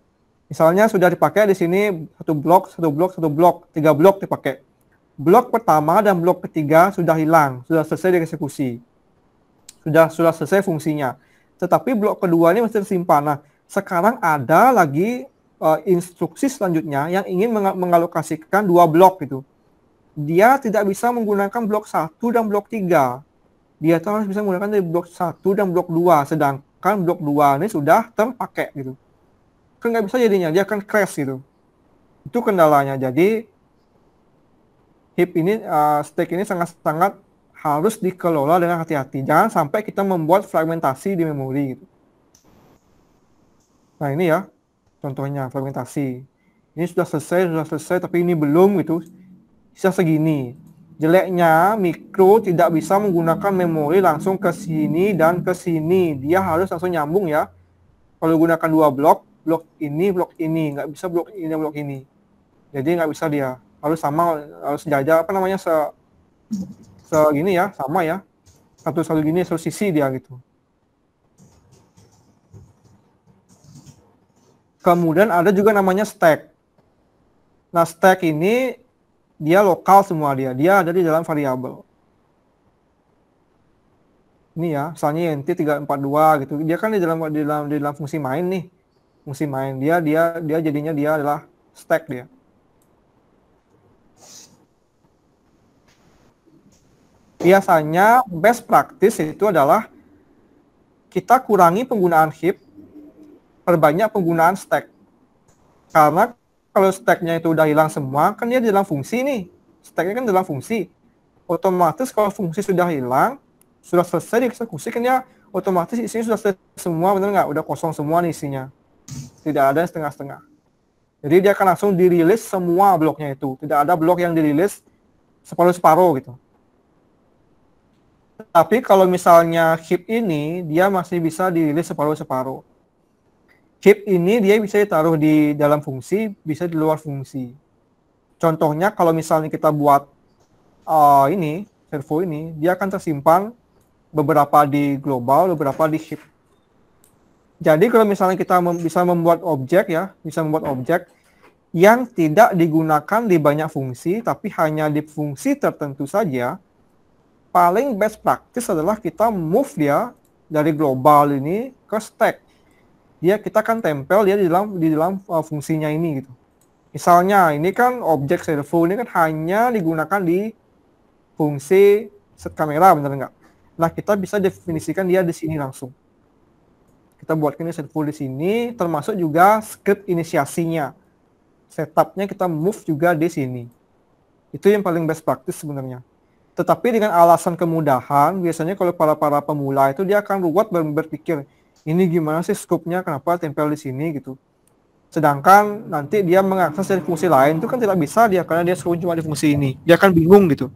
Misalnya sudah dipakai di sini 1 blok, 3 blok dipakai. Blok pertama dan blok ketiga sudah hilang, sudah selesai dieksekusi. Sudah selesai fungsinya. Tetapi blok kedua ini masih tersimpan. Nah, sekarang ada lagi instruksi selanjutnya yang ingin mengalokasikan 2 blok gitu. Dia tidak bisa menggunakan blok 1 dan blok 3. Dia harus bisa menggunakan dari blok 1 dan blok 2. Sedangkan blok 2 ini sudah terpakai gitu. Kan nggak bisa jadinya, dia akan crash gitu. Itu kendalanya. Jadi heap ini, stack ini sangat-sangat harus dikelola dengan hati-hati. Jangan sampai kita membuat fragmentasi di memori gitu. Nah, ini ya contohnya fragmentasi. Ini sudah selesai, tapi ini belum gitu. Bisa segini. Jeleknya mikro tidak bisa menggunakan memori langsung ke sini dan ke sini. Dia harus langsung nyambung ya. Kalau gunakan 2 blok ini, nggak bisa blok ini. Jadi nggak bisa dia. Harus sejajar segini ya, sama ya. Satu gini, satu sisi dia gitu. Kemudian ada juga namanya stack. Nah, stack ini dia lokal semua dia ada di dalam variabel. Ini ya, misalnya int 342 gitu. Dia kan di dalam fungsi main nih. Fungsi main dia jadinya dia adalah stack dia. Biasanya best practice itu adalah kita kurangi penggunaan heap, perbanyak penggunaan stack. Karena kalau stacknya itu udah hilang semua, kan dia di dalam fungsi nih. Stacknya kan dalam fungsi. Otomatis kalau fungsi sudah hilang, sudah selesai dieksekusi, kan dia otomatis isinya sudah selesai semua, benar nggak? Udah kosong semua nih isinya. Tidak ada setengah-setengah. Jadi dia akan langsung dirilis semua bloknya itu. Tidak ada blok yang dirilis separuh-separuh gitu. Tapi kalau misalnya heap ini, dia masih bisa dirilis separuh-separuh. Heap ini dia bisa ditaruh di dalam fungsi, bisa di luar fungsi. Contohnya kalau misalnya kita buat ini, servo ini, dia akan tersimpan beberapa di global, beberapa di heap. Jadi kalau misalnya kita bisa membuat objek ya, bisa membuat objek yang tidak digunakan di banyak fungsi, tapi hanya di fungsi tertentu saja, paling best practice adalah kita move dia dari global ini ke stack. Kita kan tempel dia di dalam fungsinya ini gitu. Misalnya ini kan objek servo ini kan hanya digunakan di fungsi set kamera, benar nggak? Nah, kita bisa definisikan dia di sini langsung. Kita buatkan ini servo di sini, termasuk juga script inisiasinya. Setupnya kita move juga di sini. Itu yang paling best practice sebenarnya. Tetapi dengan alasan kemudahan, biasanya kalau para pemula itu dia akan ruwet berpikir, ini gimana sih scope-nya, kenapa tempel di sini gitu. Sedangkan nanti dia mengakses dari fungsi lain itu kan tidak bisa dia, karena dia cuma di fungsi ini. Dia akan bingung gitu.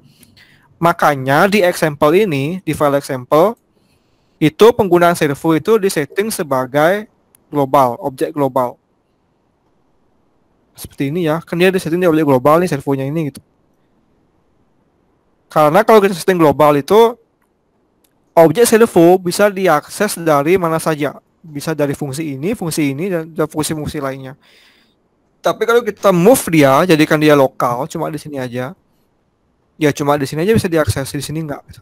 Makanya di example ini, di file example, itu penggunaan servo itu disetting sebagai global, objek global. Seperti ini ya, kan dia disetting di objek global nih servonya ini gitu. Karena kalau kita setting global itu, objek servo bisa diakses dari mana saja. Bisa dari fungsi ini, dan fungsi-fungsi lainnya. Tapi kalau kita move dia, jadikan dia lokal, cuma di sini aja. Ya cuma di sini aja bisa diakses, di sini enggak gitu.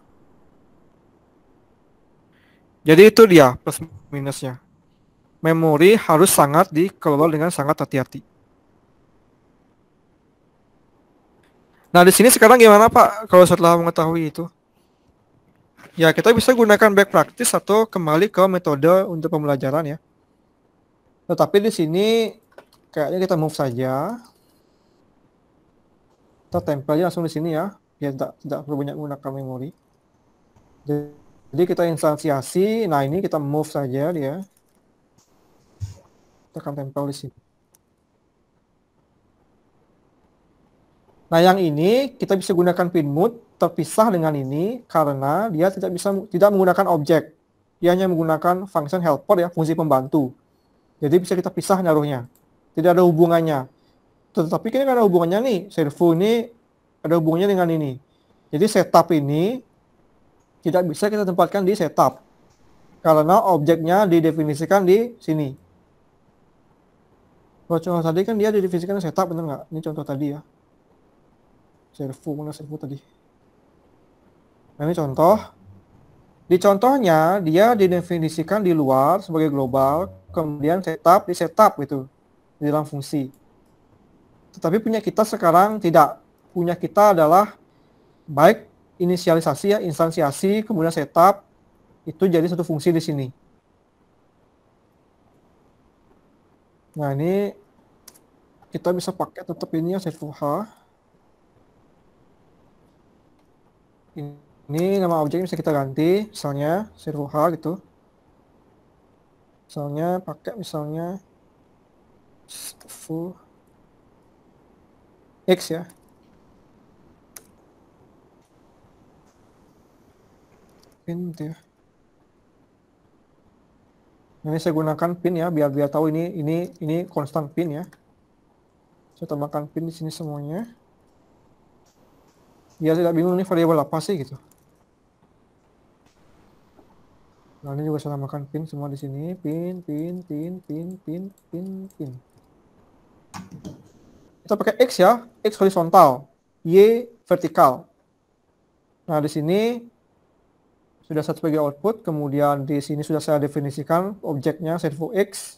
Jadi itu dia plus minusnya. Memori harus sangat dikelola dengan sangat hati-hati. Nah, di sini sekarang gimana Pak kalau setelah mengetahui itu? Ya, kita bisa gunakan back practice atau kembali ke metode untuk pembelajaran ya. Tetapi di sini kayaknya kita move saja. Kita tempel aja langsung di sini ya, biar tidak perlu banyak menggunakan memori. Jadi kita instansiasi, nah ini kita move saja dia. Kita akan tempel di sini. Nah, yang ini kita bisa gunakan pin mode terpisah dengan ini karena dia tidak menggunakan objek. Dia hanya menggunakan function helper ya, fungsi pembantu. Jadi bisa kita pisah naruhnya. Tidak ada hubungannya. Tetapi ini kan ada hubungannya nih, servo ini ada hubungannya dengan ini. Jadi setup ini tidak bisa kita tempatkan di setup karena objeknya didefinisikan di sini. Kalau contoh tadi kan dia didefinisikan setup, benar nggak? Ini contoh tadi ya. Servo, mana servo tadi? Nah, ini contoh. Di contohnya dia didefinisikan di luar sebagai global, kemudian setup di setup gitu di dalam fungsi. Tetapi punya kita sekarang tidak. Punya kita adalah baik inisialisasi ya, instansiasi, kemudian setup, itu jadi satu fungsi di sini. Nah, ini kita bisa pakai tetap ini ya, servo H. Ini nama objeknya bisa kita ganti, misalnya servo H gitu. Misalnya pakai misalnya servo X ya. Pin gitu ya. Ini saya gunakan pin ya, biar tahu ini konstan pin ya. Saya tambahkan pin di sini semuanya. Biar tidak bingung ini variabel apa sih gitu. Nah, ini juga saya tambahkan pin semua di sini, pin. kita pakai X ya, X horizontal, Y vertikal. Nah, di sini sudah set sebagai output, kemudian di sini sudah saya definisikan objeknya servo X.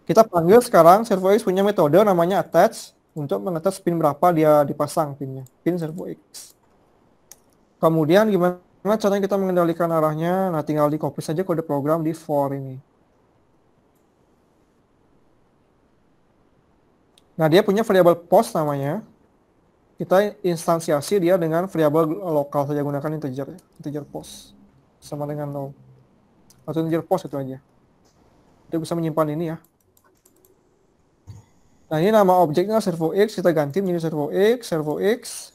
Kita panggil sekarang servo X punya metode namanya attach untuk mengattach pin berapa dia dipasang pinnya, pin servo X. Kemudian gimana caranya kita mengendalikan arahnya? Nah, tinggal di copy saja kode program di for ini. Nah, dia punya variabel post namanya. Kita instansiasi dia dengan variabel lokal saja, gunakan integer post sama dengan 0 atau integer post itu aja. Kita bisa menyimpan ini ya. Nah, ini nama objeknya servo X, kita ganti menjadi servo X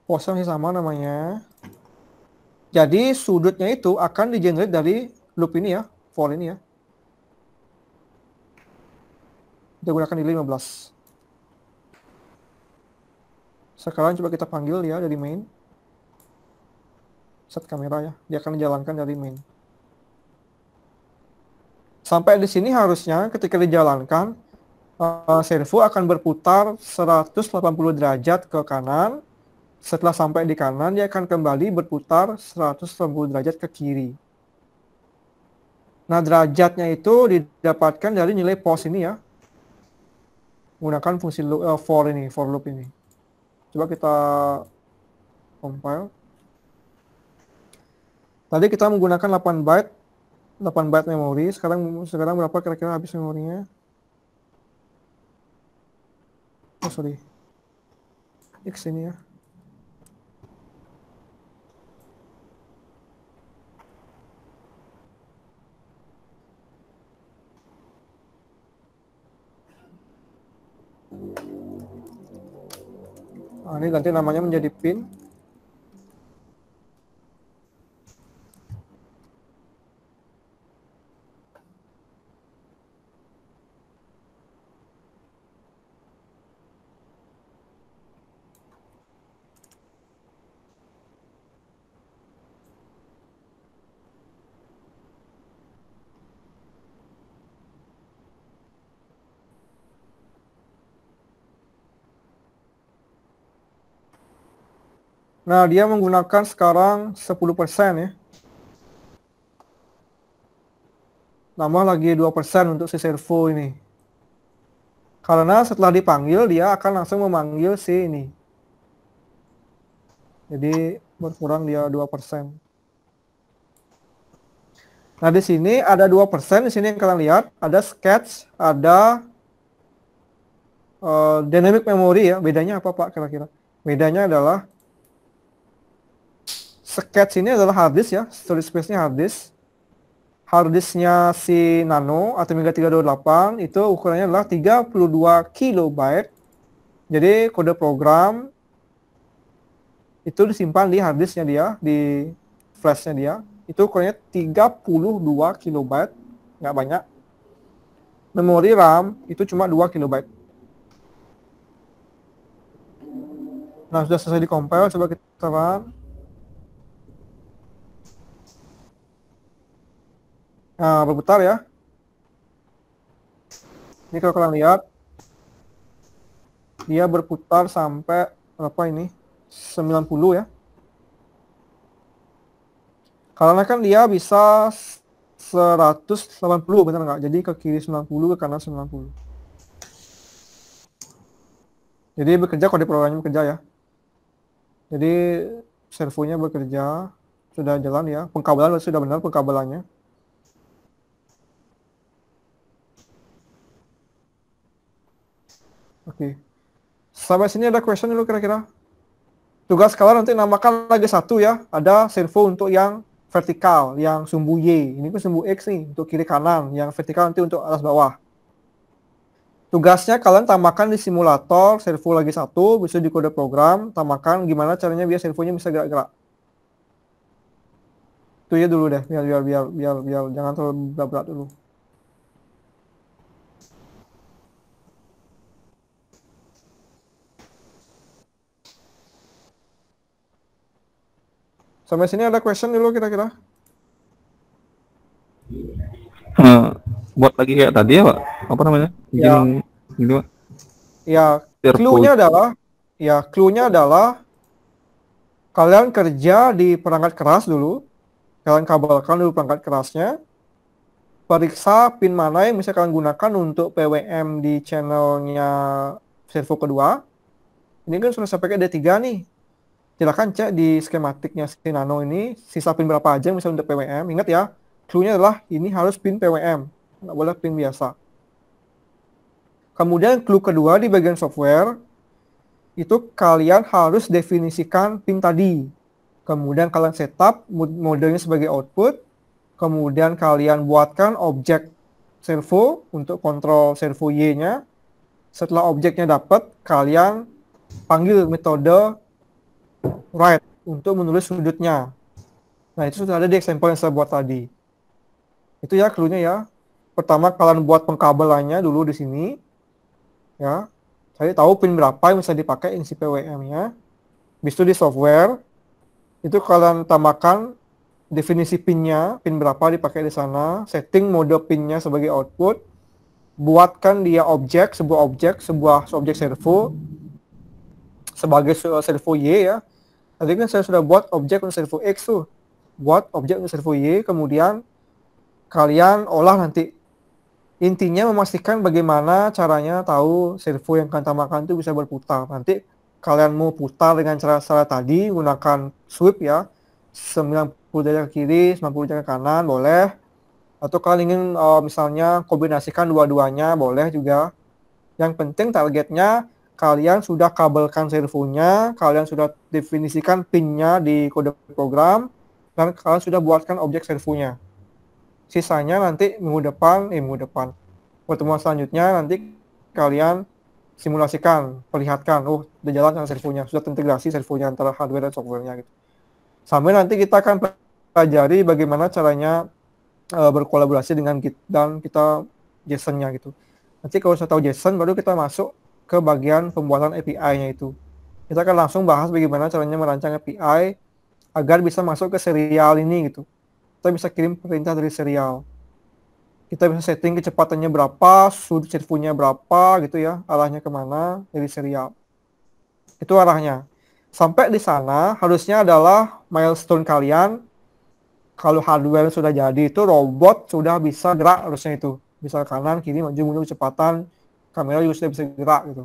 postnya masih sama namanya. Jadi sudutnya itu akan di-generate dari loop ini ya, for ini ya. Kita gunakan nilai 15. Sekarang coba kita panggil dia dari main. Set kamera ya, dia akan dijalankan dari main. Sampai di sini harusnya ketika dijalankan, servo akan berputar 180 derajat ke kanan. Setelah sampai di kanan, dia akan kembali berputar 180 derajat ke kiri. Nah, derajatnya itu didapatkan dari nilai pos ini ya. Menggunakan fungsi for loop ini. Coba kita compile. Tadi kita menggunakan 8 byte memori. Sekarang berapa kira-kira habis memorinya? Oh, sorry. X ini ya. Nah, ini ganti namanya menjadi pin. Nah, dia menggunakan sekarang 10% ya. Nambah lagi 2% untuk si servo ini. Karena setelah dipanggil, dia akan langsung memanggil si ini. Jadi berkurang dia 2%. Nah, di sini ada 2%, di sini yang kalian lihat, ada sketch, ada dynamic memory ya. Bedanya apa Pak kira-kira? Bedanya adalah sketch ini adalah hard disk ya, storage space-nya hard disk. Hard disk-nya si Nano Atmega 328 itu ukurannya adalah 32 KB. Jadi kode program itu disimpan di hard disk-nya dia, di flash-nya dia. Itu ukurannya 32 KB, nggak banyak. Memori RAM itu cuma 2 KB. Nah, sudah selesai di-compile, coba kita run. Nah, berputar ya. Ini kalau kalian lihat, dia berputar sampai berapa ini? 90 ya. Karena kan dia bisa 180, benar nggak? Jadi ke kiri 90, ke kanan 90. Jadi bekerja, kode programnya bekerja ya. Jadi servonya bekerja, sudah jalan ya. Pengkabelan sudah benar pengkabelannya. Oke. Sampai sini ada question dulu kira-kira? Tugas kalian nanti namakan lagi satu ya. Ada servo untuk yang vertikal, yang sumbu Y. Ini pun sumbu X nih, untuk kiri kanan. Yang vertikal nanti untuk atas bawah. Tugasnya kalian tambahkan di simulator servo lagi satu, bisa di kode program, tambahkan gimana caranya biar servonya bisa gerak-gerak. Itu ya dulu deh, biar jangan terlalu berat dulu. Sampai sini ada question dulu kira-kira?
buat lagi kayak tadi ya Pak, apa namanya,
Ya.
izin gitu Pak.
Ya,
Servo.
clue-nya adalah kalian kerja di perangkat keras dulu. Kalian kabelkan dulu perangkat kerasnya. Periksa pin mana yang bisa kalian gunakan untuk PWM di channelnya servo kedua. Ini kan sudah saya pakai ada 3 nih. Silahkan cek di skematiknya si Nano ini, sisa pin berapa aja yang bisa untuk PWM. Ingat ya, clue-nya adalah ini harus pin PWM, nggak boleh pin biasa. Kemudian clue kedua di bagian software, itu kalian harus definisikan pin tadi. Kemudian kalian setup modenya sebagai output. Kemudian kalian buatkan objek servo untuk kontrol servo Y-nya. Setelah objeknya dapat, kalian panggil metode write untuk menulis sudutnya. Nah, itu sudah ada di example yang saya buat tadi. Itu ya clue-nya ya. Pertama kalian buat pengkabelannya dulu di sini. Ya. Saya tahu pin berapa yang bisa dipakai isi PWM-nya. Habis itu di software itu kalian tambahkan definisi pinnya, pin berapa dipakai di sana, setting mode pinnya sebagai output, buatkan dia sebuah objek servo sebagai servo Y ya. Tadi kan saya sudah buat objek untuk servo X tuh. Buat objek untuk servo Y, kemudian kalian olah nanti. Intinya memastikan bagaimana caranya tahu servo yang kalian tambahkan itu bisa berputar. Nanti kalian mau putar dengan cara tadi, gunakan sweep ya. 90 derajat ke kiri, 90 derajat ke kanan, boleh. Atau kalian ingin misalnya kombinasikan dua-duanya, boleh juga. Yang penting targetnya kalian sudah kabelkan servonya, kalian sudah definisikan pinnya di kode program, dan kalian sudah buatkan objek servonya. Sisanya nanti minggu depan, pertemuan selanjutnya nanti kalian simulasikan, perlihatkan, oh udah jalan dengan servonya, sudah terintegrasi servonya antara hardware dan softwarenya gitu. Sampai nanti kita akan pelajari bagaimana caranya berkolaborasi dengan kita JSON-nya gitu. Nanti kalau saya tahu JSON, baru kita masuk ke bagian pembuatan API-nya itu. Kita akan langsung bahas bagaimana caranya merancang API agar bisa masuk ke serial ini gitu. Kita bisa kirim perintah dari serial. Kita bisa setting kecepatannya berapa, sudut servonya berapa gitu ya, arahnya kemana dari serial. Itu arahnya. Sampai di sana harusnya adalah milestone kalian. Kalau hardware sudah jadi itu robot sudah bisa gerak harusnya itu. Bisa kanan, kiri, maju, mundur, kecepatan. Kamera juga sudah bisa gerak gitu.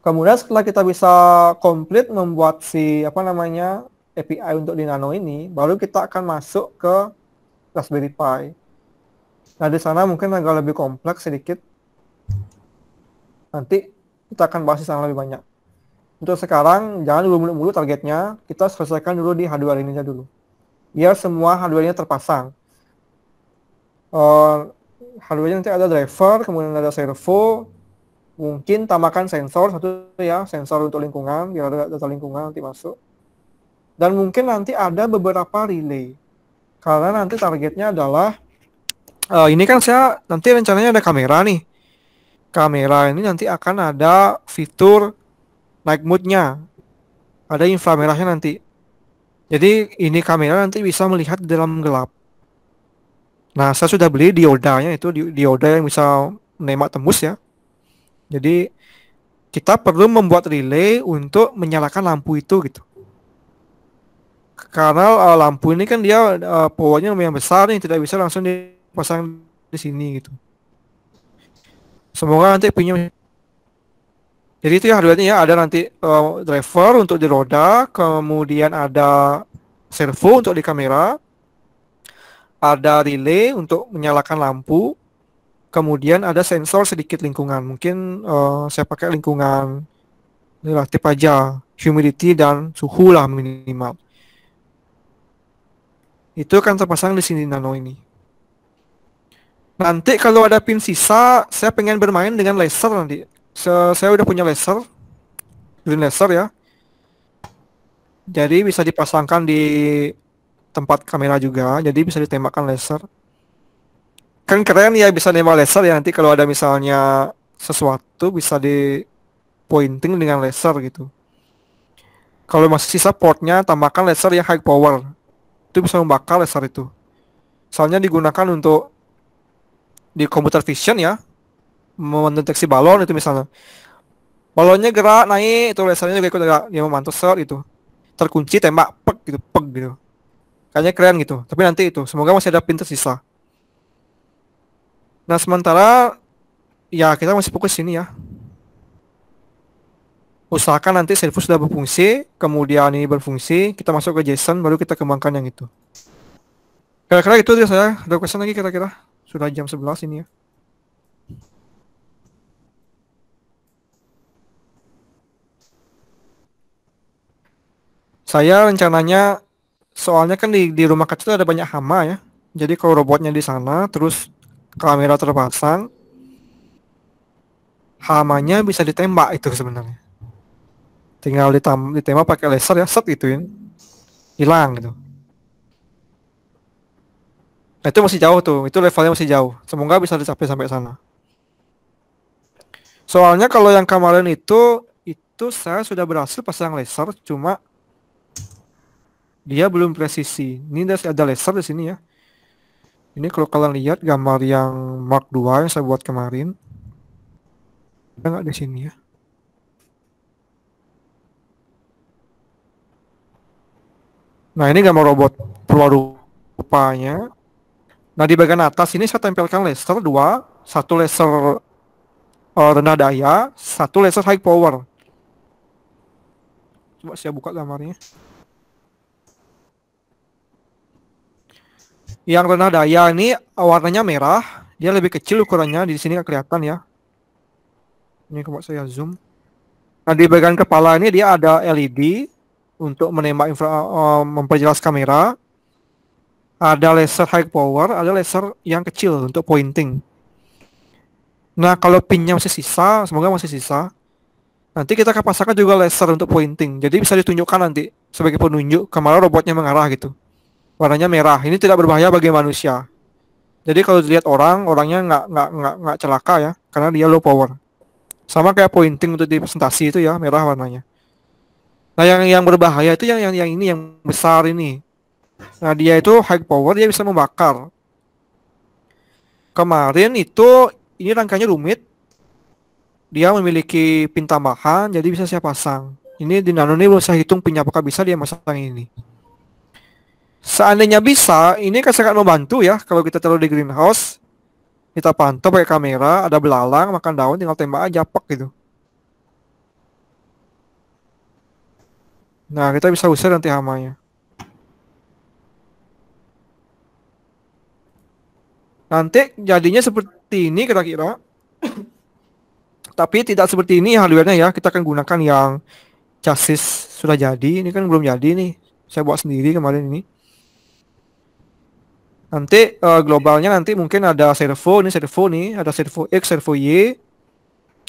Kemudian setelah kita bisa komplit membuat API untuk di Nano ini, baru kita akan masuk ke Raspberry Pi. Nah, di sana mungkin agak lebih kompleks sedikit. Nanti kita akan bahas di sana lebih banyak. Untuk sekarang, jangan dulu mulu targetnya, kita selesaikan dulu di hardware ini aja dulu. Biar semua hardware-nya terpasang. Hardware-nya nanti ada driver, kemudian ada servo, mungkin tambahkan sensor satu ya, sensor untuk lingkungan, biar ada data lingkungan nanti masuk. Dan mungkin nanti ada beberapa relay. Karena nanti targetnya adalah, ini kan saya nanti rencananya ada kamera nih. Kamera ini nanti akan ada fitur night mode-nya. Ada inframerahnya nanti. Jadi ini kamera nanti bisa melihat di dalam gelap. Nah, saya sudah beli diodanya itu, dioda yang bisa menembak tembus ya. Jadi kita perlu membuat relay untuk menyalakan lampu itu gitu. Karena lampu ini kan dia powernya lumayan besar nih, tidak bisa langsung dipasang di sini gitu. Semoga nanti punya. Jadi itu ya hardware-nya ya, ada nanti driver untuk di roda, kemudian ada servo untuk di kamera, ada relay untuk menyalakan lampu, kemudian ada sensor sedikit lingkungan. Mungkin saya pakai lingkungan relatif aja, humidity dan suhu lah minimal. Itu akan terpasang di sini Nano ini. Nanti kalau ada pin sisa, saya pengen bermain dengan laser nanti. Saya udah punya laser, green laser ya. Jadi bisa dipasangkan di tempat kamera juga, jadi bisa ditembakkan laser. Kan keren ya bisa nembak laser ya, nanti kalau ada misalnya sesuatu bisa di pointing dengan laser gitu. Kalau masih sisa portnya, tambahkan laser yang high power. Itu bisa membakar laser itu. Soalnya digunakan untuk di computer vision ya, mendeteksi balon itu misalnya. Balonnya gerak naik, itu lasernya juga ikut gerak, dia memantau set itu. Terkunci tembak pek gitu, pek gitu. Kayaknya keren gitu. Tapi nanti itu, semoga masih ada pin tersisa. Nah, sementara ya kita masih fokus sini ya. Usahakan nanti server sudah berfungsi, kemudian ini berfungsi, kita masuk ke JSON, baru kita kembangkan yang itu. Kira-kira itu dia saya. Ada question lagi kira-kira? Sudah jam 11 ini ya. Saya rencananya, soalnya kan di rumah kecil ada banyak hama ya. Jadi kalau robotnya di sana, terus kamera terpasang, hamanya bisa ditembak itu sebenarnya. Tinggal ditembak pakai laser ya, set gitu ya. Hilang gitu. Nah, itu masih jauh tuh, itu levelnya masih jauh. Semoga bisa dicapai sampai sana. Soalnya kalau yang kemarin itu saya sudah berhasil pasang laser, cuma dia belum presisi. Ini ada laser di sini ya. Ini kalau kalian lihat gambar yang Mark II yang saya buat kemarin, ada nggak di sini ya? Nah, ini gambar robot rupanya. Nah, di bagian atas ini saya tempelkan laser dua, satu laser rendah daya, satu laser high power. Coba saya buka gambarnya. Yang rendah daya ini warnanya merah, dia lebih kecil ukurannya, di sini nggak kelihatan ya. Ini coba saya zoom. Nah, di bagian kepala ini dia ada LED untuk menembak memperjelas kamera. Ada laser high power, ada laser yang kecil untuk pointing. Nah, kalau pinnya masih sisa, semoga masih sisa, nanti kita akan pasangkan juga laser untuk pointing. Jadi bisa ditunjukkan nanti sebagai penunjuk kemana robotnya mengarah gitu. Warnanya merah. Ini tidak berbahaya bagi manusia. Jadi kalau dilihat orangnya nggak celaka ya, karena dia low power. Sama kayak pointing untuk di presentasi itu ya, merah warnanya. Nah, yang berbahaya itu yang ini, yang besar ini. Nah, dia itu high power, dia bisa membakar. Kemarin itu ini rangkanya rumit. Dia memiliki pin tambahan, jadi bisa saya pasang. Ini di Nano ini belum saya hitung pinnya apakah bisa dia masang ini. Seandainya bisa, ini kan sangat membantu ya. Kalau kita taruh di greenhouse, kita pantau pakai kamera, ada belalang makan daun, tinggal tembak aja pek gitu. Nah, kita bisa usir nanti hamanya. Nanti jadinya seperti ini kira-kira. Tapi tidak seperti ini hardware-nya ya. Kita akan gunakan yang chassis sudah jadi. Ini kan belum jadi nih. Saya buat sendiri kemarin ini. Nanti globalnya nanti mungkin ada servo. Ini servo nih. Ada servo X, servo Y.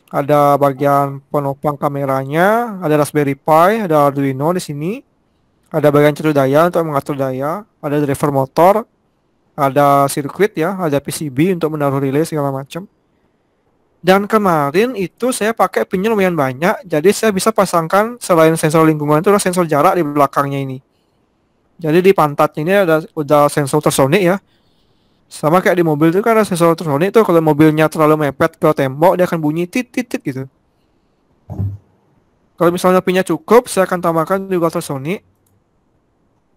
Ada bagian penopang kameranya. Ada Raspberry Pi. Ada Arduino di sini. Ada bagian catur daya untuk mengatur daya. Ada driver motor. Ada sirkuit ya, ada PCB untuk menaruh relay segala macam. Dan kemarin itu saya pakai pinnya lumayan banyak, jadi saya bisa pasangkan selain sensor lingkungan itu ada sensor jarak di belakangnya ini. Jadi di pantatnya ini udah sensor ultrasonic ya. Sama kayak di mobil itu kan ada sensor ultrasonic tuh, kalau mobilnya terlalu mepet ke tembok dia akan bunyi tit gitu. Kalau misalnya pinnya cukup, saya akan tambahkan juga ultrasonic.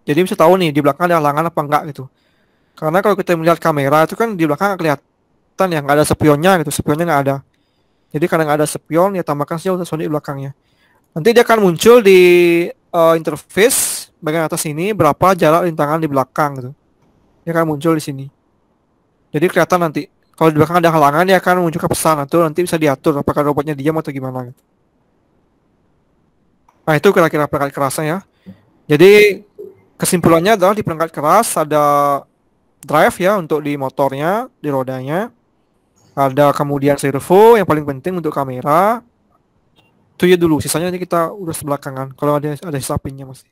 Jadi bisa tahu nih di belakang ada halangan apa enggak gitu. Karena kalau kita melihat kamera itu kan di belakang kelihatan ya, nggak ada spionnya gitu, spionnya nggak ada. Jadi karena nggak ada spion ya tambahkan saja ultrasonic di belakangnya. Nanti dia akan muncul di interface bagian atas ini berapa jarak rintangan di belakang gitu. Dia akan muncul di sini. Jadi kelihatan nanti kalau di belakang ada halangan dia akan menunjukkan pesan atau nanti bisa diatur apakah robotnya diam atau gimana gitu. Nah, itu kira-kira perangkat kerasnya ya. Jadi kesimpulannya adalah di perangkat keras ada drive ya untuk di motornya, di rodanya. Ada kemudian servo yang paling penting untuk kamera. Itu ya dulu, sisanya nanti kita urus belakangan kalau ada sisa pinnya masih.